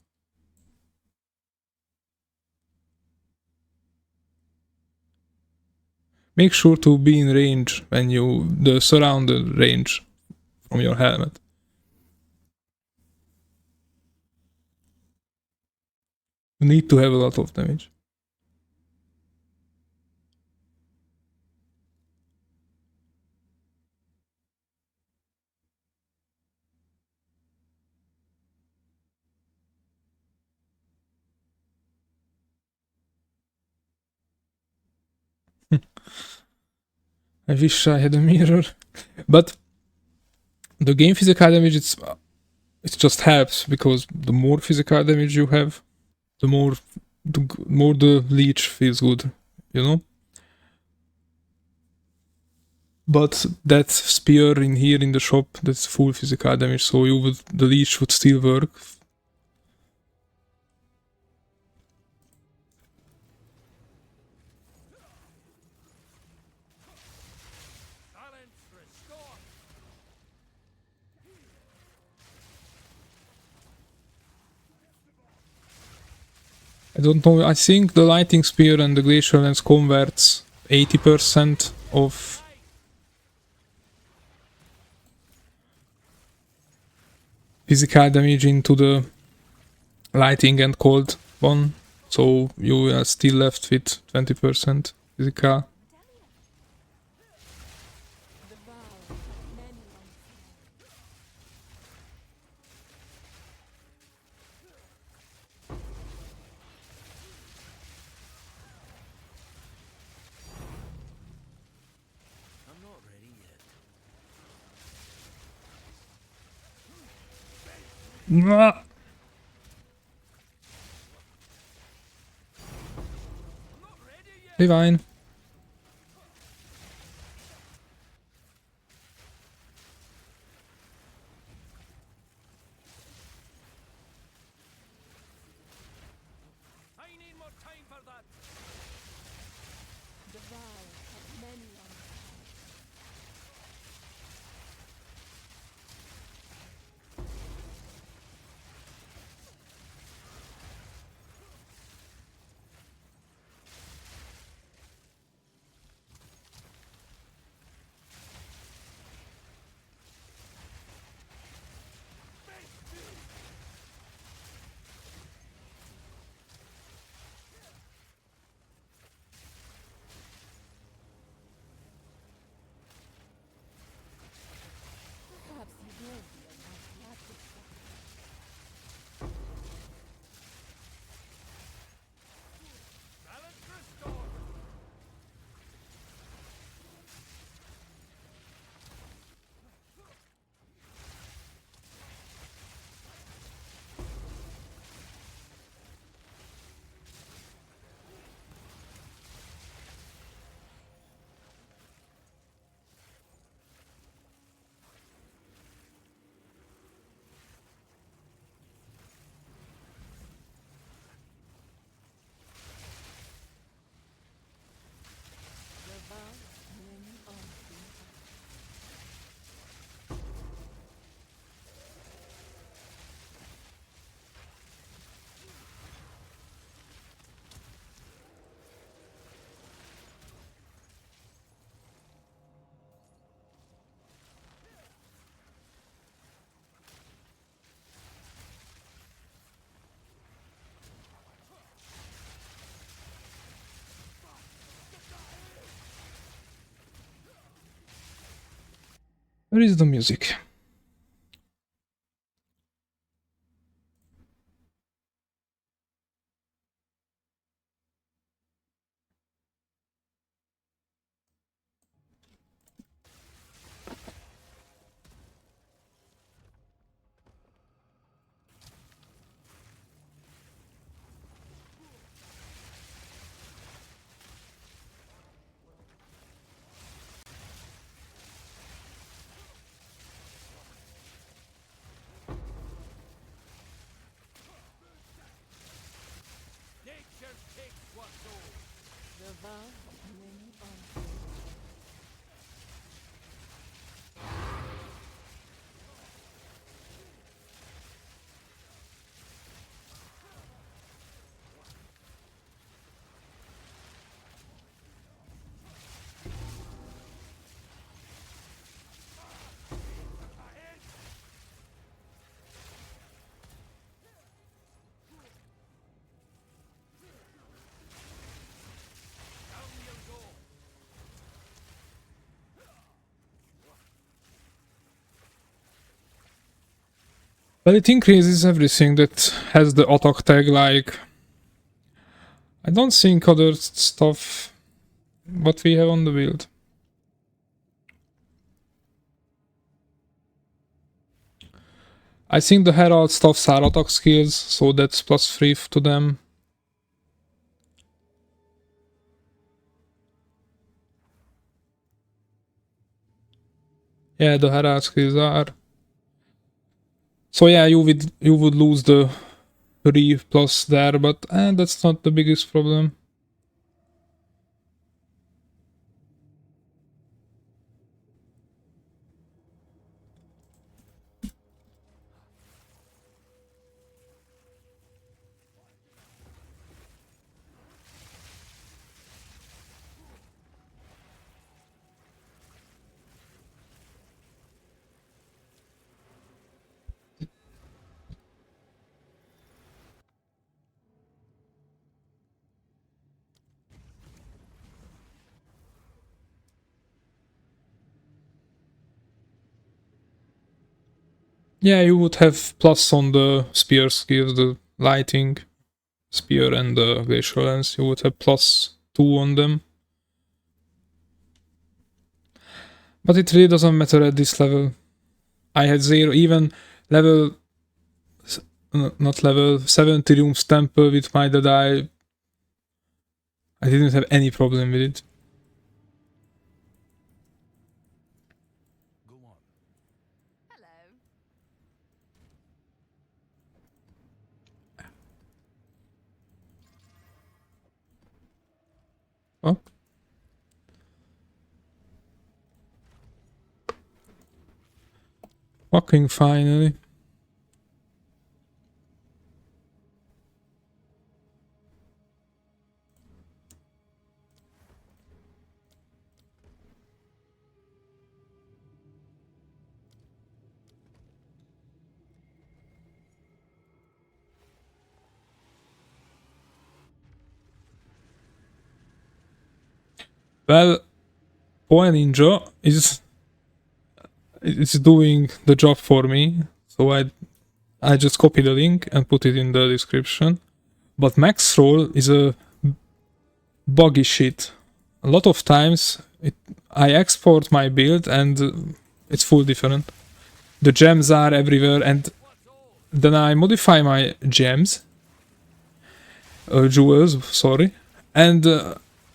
Make sure to be in range when the surrounded range from your helmet. You need to have a lot of damage. I wish I had a mirror. But the game physical damage, it just helps because the more physical damage you have, the more the leech feels good, you know? But that spear in here in the shop, that's full physical damage, so the leech would still work. Balance restore. I don't know, I think the lightning spear and the glacial lens converts 80% of physical damage into the lighting and cold one, so you are still left with 20% physical. The vow many once I'm not ready yet. Mwah! I'm not ready yet. Divine. I need more time for that. Where is the music? Nature takes what's old. The vow of many bonds. Down you go. Well, it increases everything that has the attack tag, like... I don't think other stuff what we have on the build. I think the Herald stuffs are attack skills, so that's +3 to them. Yeah, the Herald skills are. So yeah, you would lose the 3 plus there, but that's not the biggest problem. Yeah, you would have plus on the spear skills, the lighting spear and the glacial lens. You would have +2 on them. But it really doesn't matter at this level. I had 0, even level... not level 70 rooms temple with my dead eye. I didn't have any problem with it. Go on. Hello. Oh. Fucking finally. Well, POE Ninja is doing the job for me, so I just copy the link and put it in the description. But max roll is a buggy shit. A lot of times I export my build and it's full different. The gems are everywhere, and then I modify my gems, jewels, sorry, and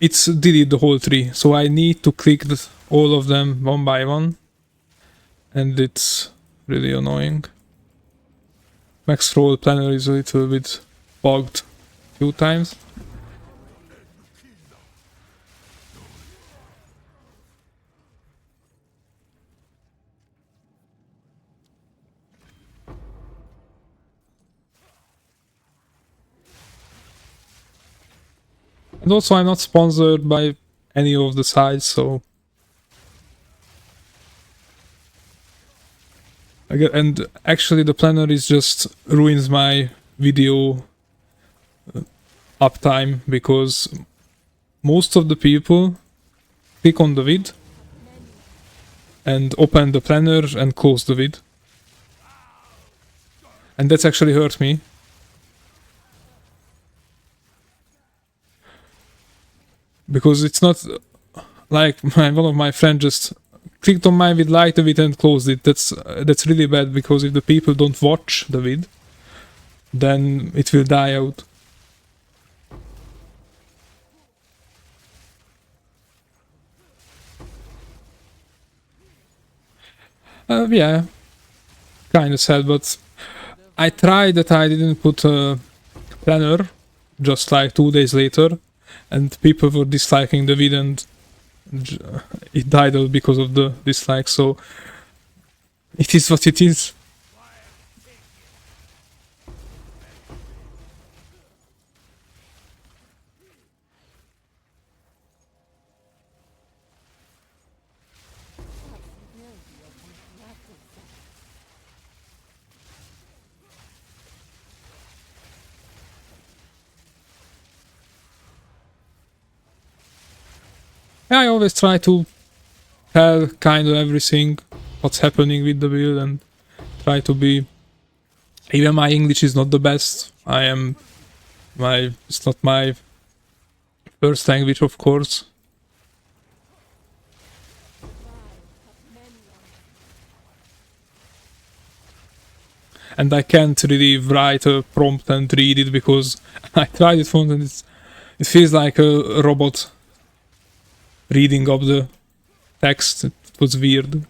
it's delete the whole tree. So I need to click all of them one by one, and it's really annoying. Max roll planner is a little bit bugged a few times. And also I'm not sponsored by any of the sites, so... And actually the planner is just ruins my video uptime, because most of the people click on the vid and open the planner and close the vid. And that's actually hurt me. Because it's not like one of my friends just clicked on my vid, liked the vid and closed it. That's really bad, because if the people don't watch the vid, then it will die out. Yeah, kind of sad, but I tried that I didn't put a planner just like 2 days later, and people were disliking the vid, and it died out because of the dislikes, so it is what it is. I always try to tell kind of everything, what's happening with the build, and try to be... Even my English is not the best. It's not my first language, of course. And I can't really write a prompt and read it, because I tried it once and it feels like a robot reading up the text. It was weird.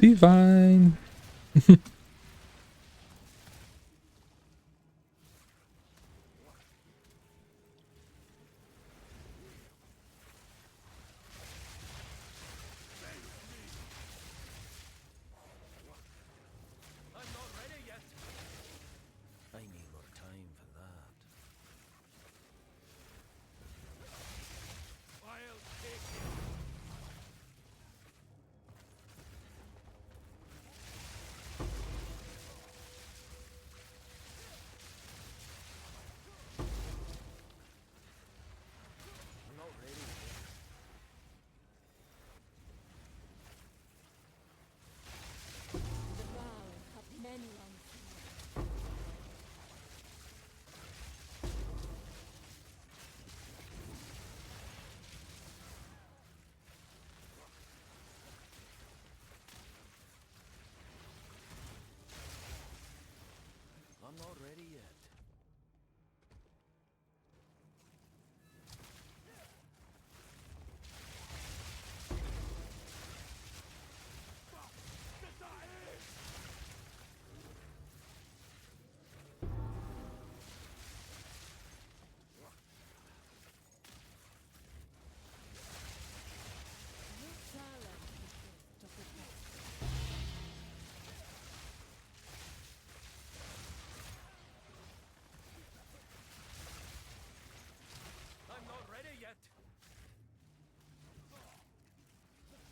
Divine. I'm not ready yet. I need more time for that. I'll take it. I'm not ready yet. The vow have many on I'm not ready yet. I'm not ready yet. Light.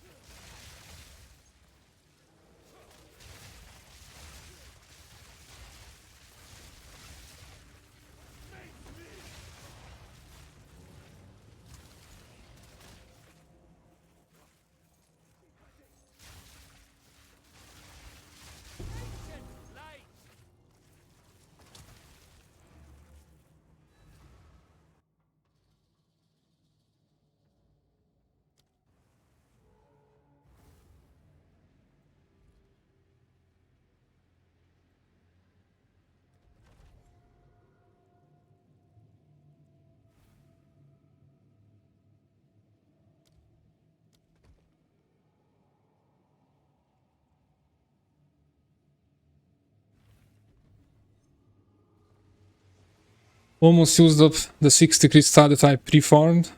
Almost used up the 60 crystal that I pre-farmed.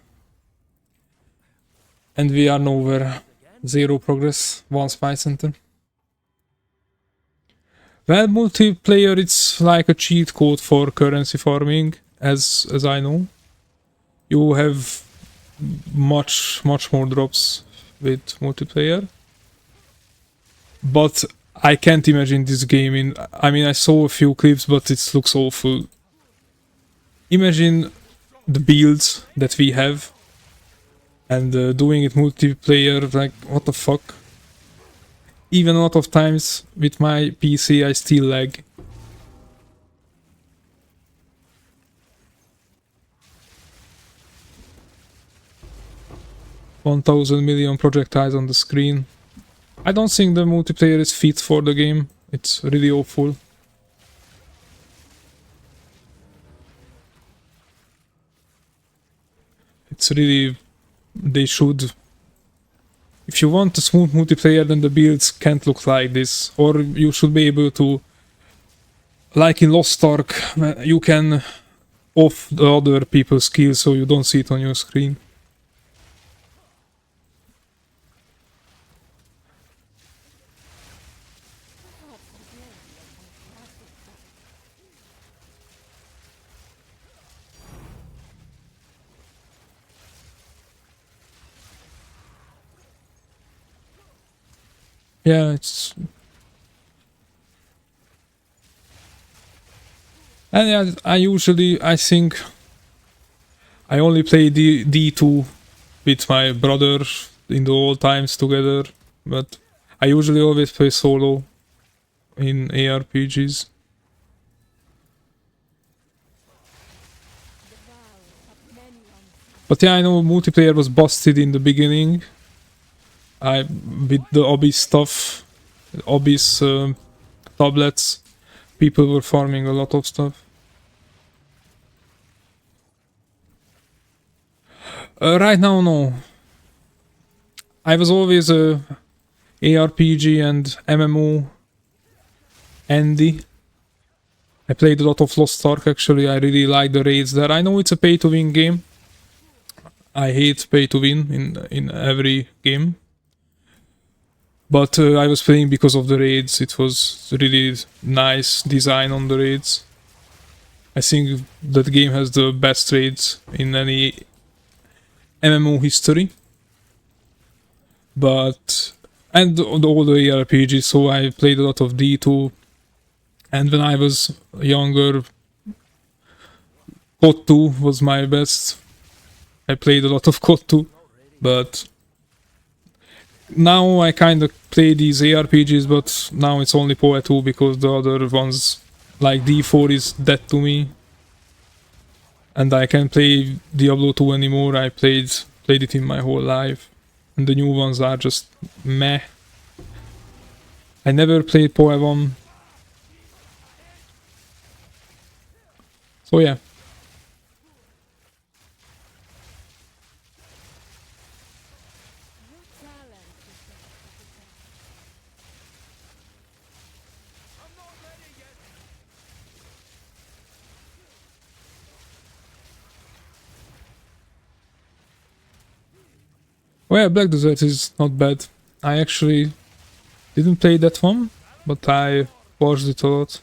And we are nowhere. Zero progress. One spy center. Well, multiplayer, it's like a cheat code for currency farming, as I know. You have much more drops with multiplayer. But I can't imagine this game in... I mean, I saw a few clips, but it looks awful. Imagine the builds that we have and doing it multiplayer, like, what the fuck? Even a lot of times with my PC I still lag. $1,000,000,000 projectiles on the screen. I don't think the multiplayer is fit for the game. It's really awful. It's really... They should... If you want a smooth multiplayer, then the builds can't look like this. Or you should be able to... Like in Lost Ark, you can off the other people's skills so you don't see it on your screen. Yeah, it's... And yeah, I think I only play D2 with my brother in the old times together, but I usually always play solo in ARPGs. But yeah, I know multiplayer was busted in the beginning. With the Obis stuff, Obis tablets, people were farming a lot of stuff. Right now, no. I was always a ARPG and MMO Andy. I played a lot of Lost Ark actually. I really like the raids there. I know it's a pay-to-win game. I hate pay-to-win in every game. But I was playing because of the raids. It was really nice design on the raids. I think that game has the best raids in any MMO history. But... And all the ARPGs, so I played a lot of D2. And when I was younger, POE2 was my best. I played a lot of COD2, but now I kind of play these ARPGs, but now it's only POE2 because the other ones, like D4, is dead to me. And I can't play Diablo 2 anymore. I played it in my whole life. And the new ones are just meh. I never played POE1. So yeah. Oh yeah, Black Desert is not bad. I actually didn't play that one, but I watched it a lot.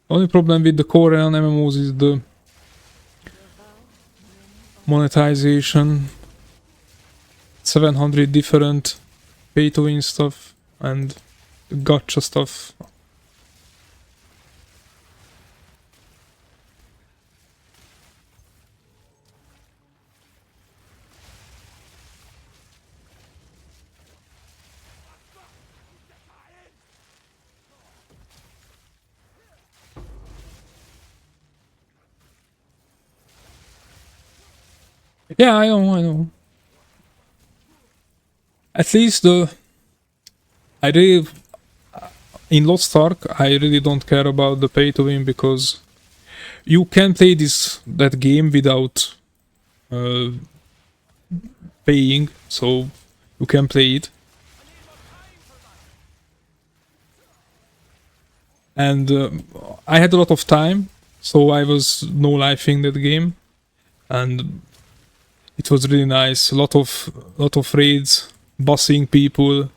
Only problem with the Korean MMOs is the monetization. 700 different pay-to-win stuff and gacha stuff. Yeah, I know. At least I really... In Lost Ark, I really don't care about the pay to win because you can play that game without paying, so you can play it. And I had a lot of time, so I was no-lifing that game. and it was really nice. A lot of raids, bossing people.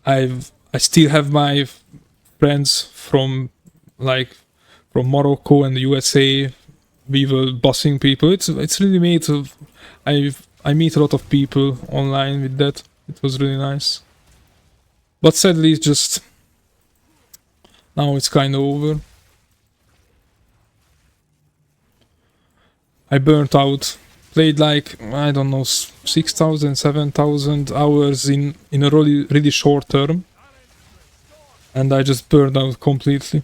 I still have my friends from like from Morocco and the USA. We were bossing people. It's really made of. I meet a lot of people online with that. It was really nice. But sadly, it's just now it's kind of over. I burnt out. Played like I don't know 6,000, 7,000 hours in a really short term, and I just burned out completely.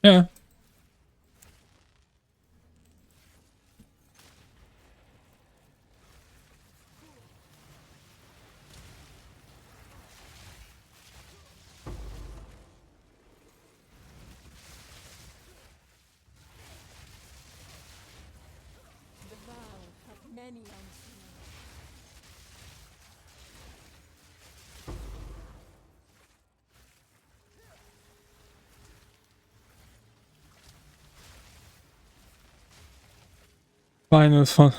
Yeah. The vow hath many unseen. Final Fun.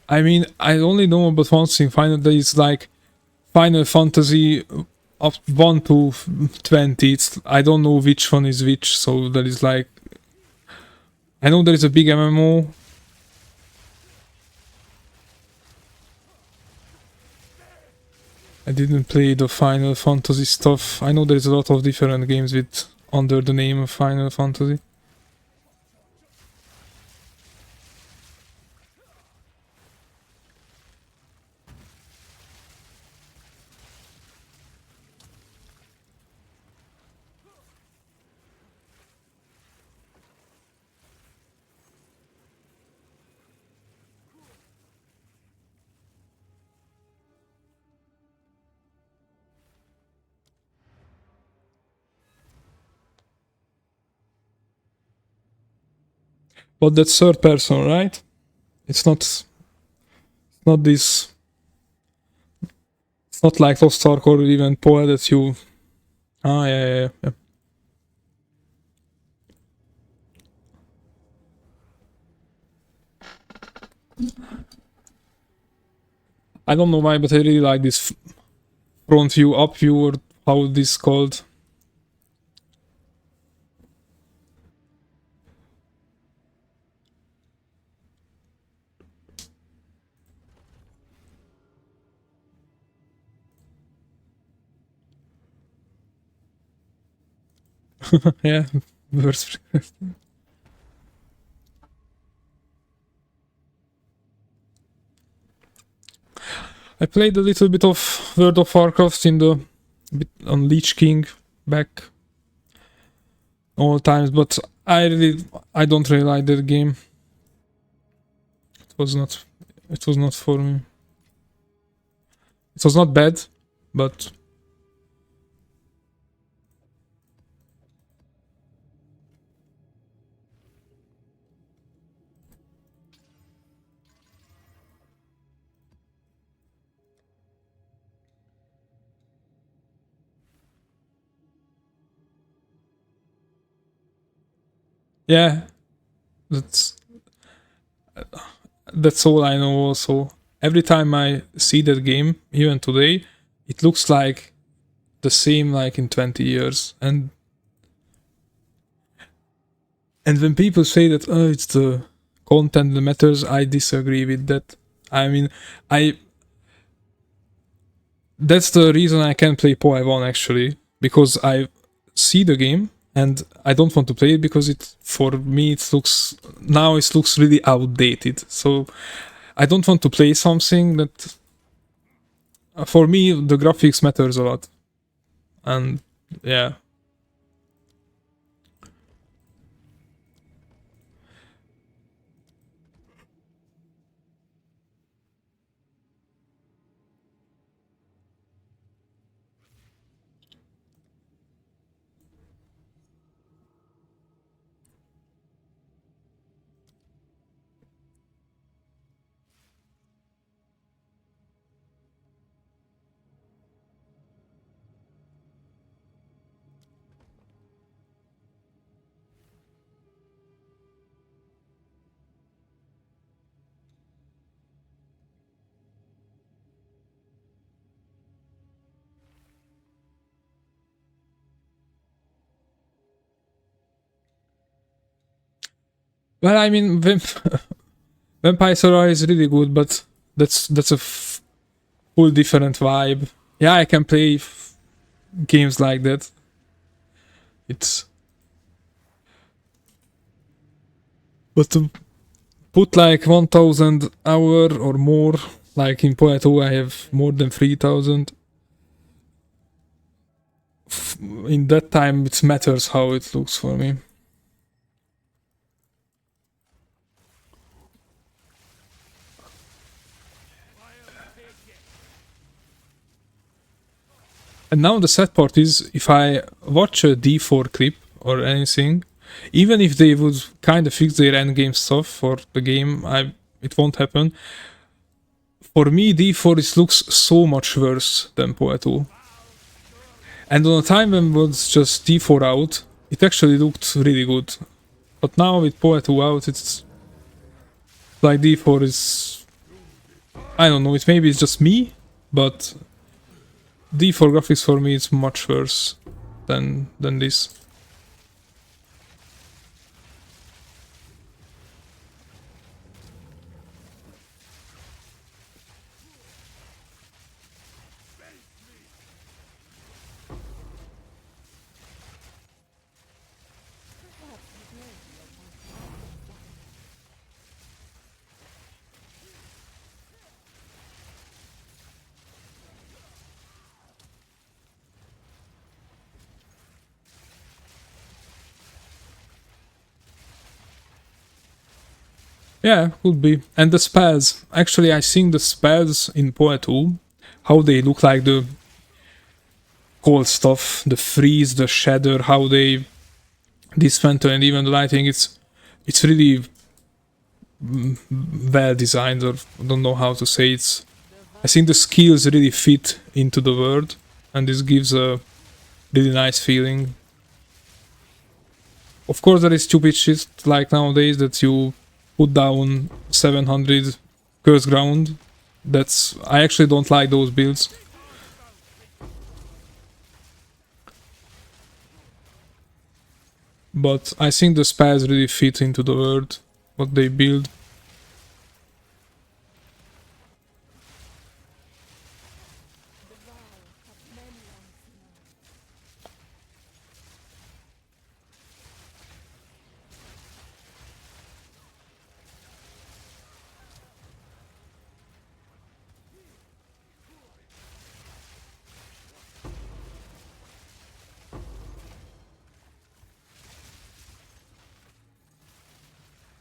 I mean, I only know about one thing. Final, there is like Final Fantasy up 1 to 20. I don't know which one is which. So there is like I know there is a big MMO. I didn't play the Final Fantasy stuff. I know there is a lot of different games with under the name of Final Fantasy. But that's third person, right? It's not this. It's not like Lost Ark or even POE that you. Ah, yeah. I don't know why, but I really like this front view, up view, or how this called. Yeah, verse. I played a little bit of World of Warcraft in the bit on Lich King back all times, but I don't really like that game. It was not it was not for me. It was not bad, but yeah, that's that's all I know. Also, every time I see that game, even today, it looks like the same like in 20 years. And when people say that it's the content that matters, I disagree with that. I mean, I that's the reason I can't play POE1 actually, because I see the game and I don't want to play it because it for me it looks really outdated. So I don't want to play something that for me the graphics matters a lot. And yeah. Well, I mean, Vampire Survivor is really good, but that's a full different vibe. Yeah, I can play games like that. It's but to put like 1,000 hour or more, like in POE2 I have more than 3,000. In that time, it matters how it looks for me. And now the sad part is, if I watch a D4 clip or anything, even if they would kind of fix their endgame stuff for the game, it won't happen. For me, D4 looks so much worse than POE2. And on a time when it was just D4 out, it actually looked really good. But now with POE2 out, it's like D4 is... I don't know, maybe it's just me, but D4 graphics for me is much worse than this. Yeah, could be. And the spells. Actually, I think the spells in POE2, how they look like the cold stuff, the freeze, the shatter, how they dismantle and even the lighting, it's really well designed, or I don't know how to say it. I think the skills really fit into the world, and this gives a really nice feeling. Of course, there is stupid shit like nowadays that you put down 700 curse ground. I actually don't like those builds. But I think the spells really fit into the world, what they build.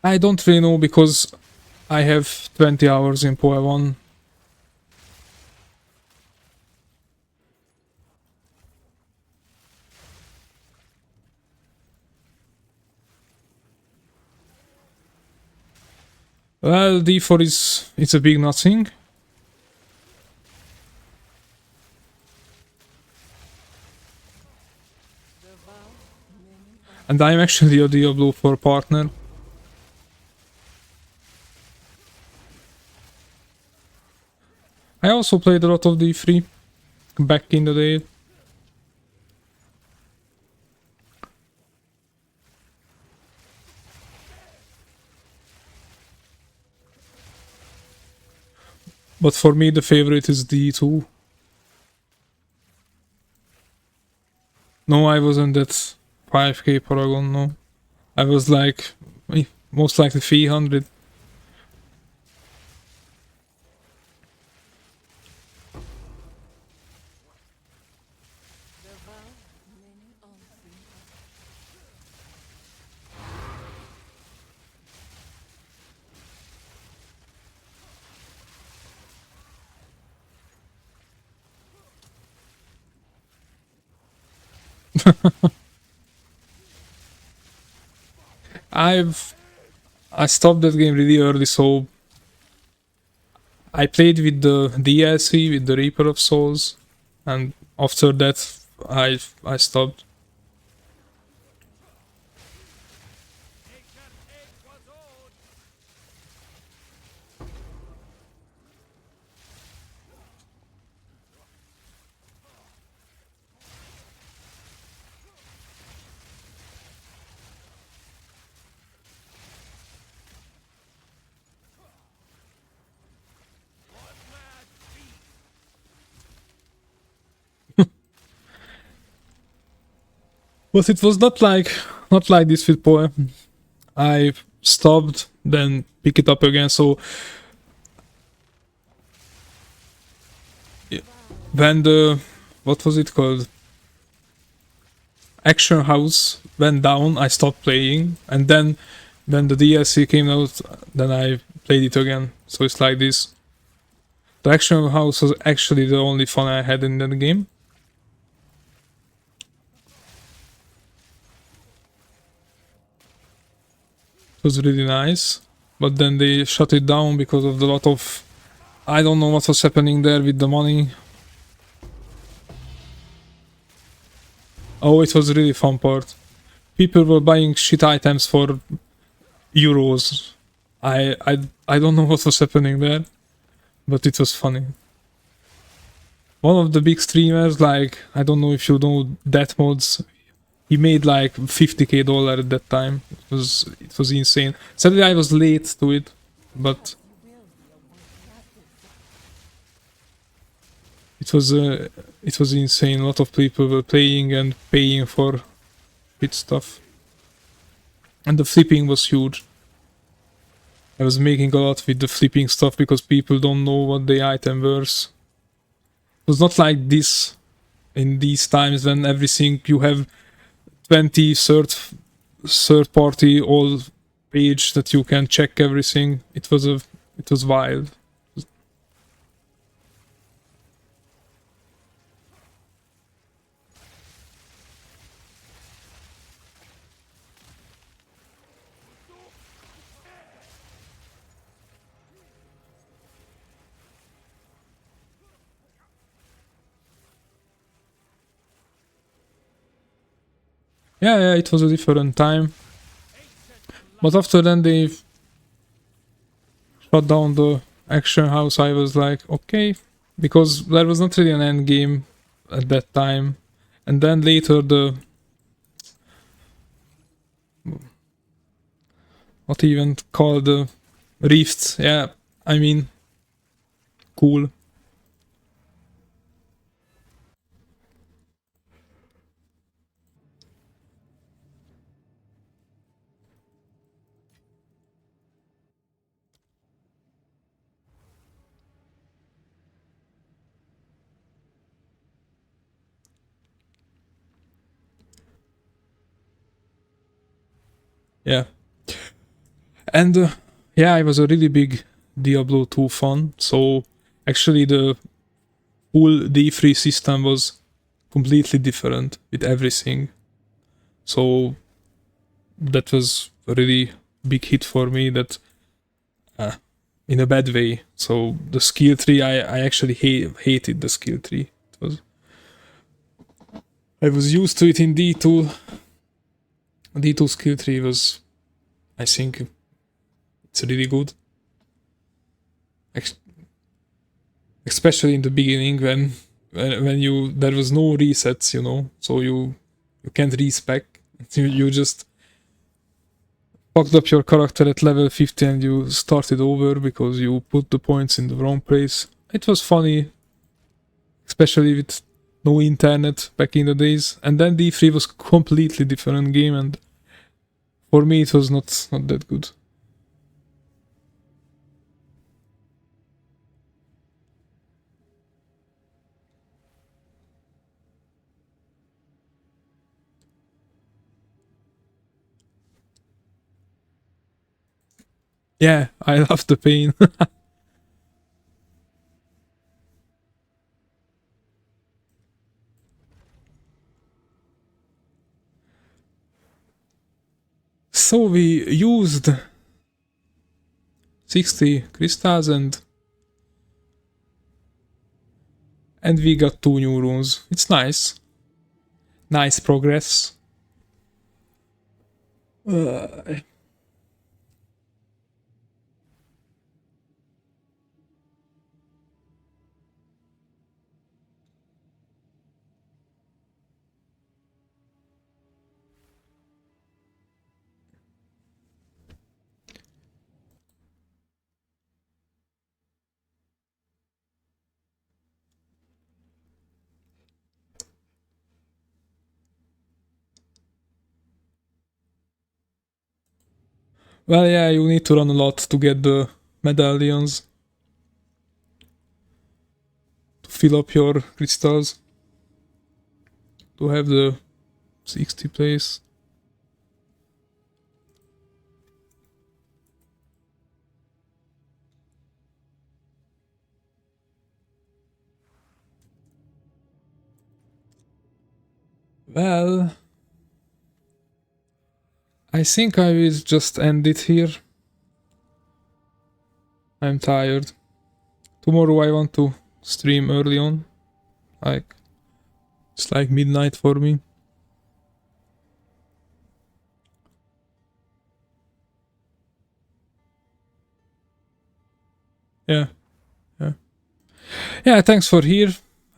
I don't really know because I have 20 hours in POE1. Well, D4 it's a big nothing. And I'm actually a Diablo 4 partner. I also played a lot of D3 back in the day. But for me the favorite is D2. No, I wasn't that 5k Paragon, no. I was like, most likely 300. I stopped that game really early, so I played with the DLC, with the Reaper of Souls, and after that I stopped. But it was not like this with POE. I stopped, then pick it up again. So when the what was it called? Action House went down, I stopped playing, and then when the DLC came out, then I played it again. So it's like this. The Action House was actually the only fun I had in that game. It was really nice, but then they shut it down because of the lot of I don't know what was happening there with the money. Oh, it was a really fun part. People were buying shit items for euros. I don't know what was happening there, but it was funny. One of the big streamers, like I don't know if you know Death Mods, he made like $50K at that time. It was insane. Sadly, I was late to it, but it was it was insane. A lot of people were playing and paying for it stuff, and the flipping was huge. I was making a lot with the flipping stuff because people don't know what the item was. It was not like this in these times when everything you have 20 third party all page that you can check everything. It was wild. Yeah, it was a different time. But after then they shut down the action house. I was like, okay, because there was not really an end game at that time. And then later the what even called the rifts. Yeah, I mean, cool. Yeah, and yeah, I was a really big Diablo 2 fan. So actually, the full D3 system was completely different with everything. So that was a really big hit for me. That in a bad way. So the skill tree, I actually hated the skill tree. I was used to it in D2. D2 skill tree was, I think, it's really good. Especially in the beginning when you there was no resets, so you can't respec. You just fucked up your character at level 50 and you started over because you put the points in the wrong place. It was funny, especially with no internet back in the days. And then D3 was completely different game, and for me it was not that good. Yeah, I love the pain. So we used 60 crystals and we got 2 new runes. It's nice. Nice progress. Uh, Well, yeah, you need to run a lot to get the medallions. To fill up your crystals. To have the 60 place. Well, I think I will just end it here. I'm tired. Tomorrow I want to stream early on. Like, it's like midnight for me. Yeah, yeah. Yeah, thanks for here,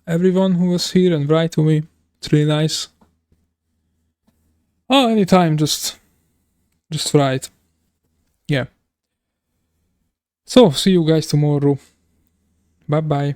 everyone who was here and write to me. It's really nice. Oh, anytime, just write. Yeah. So, see you guys tomorrow. Bye bye.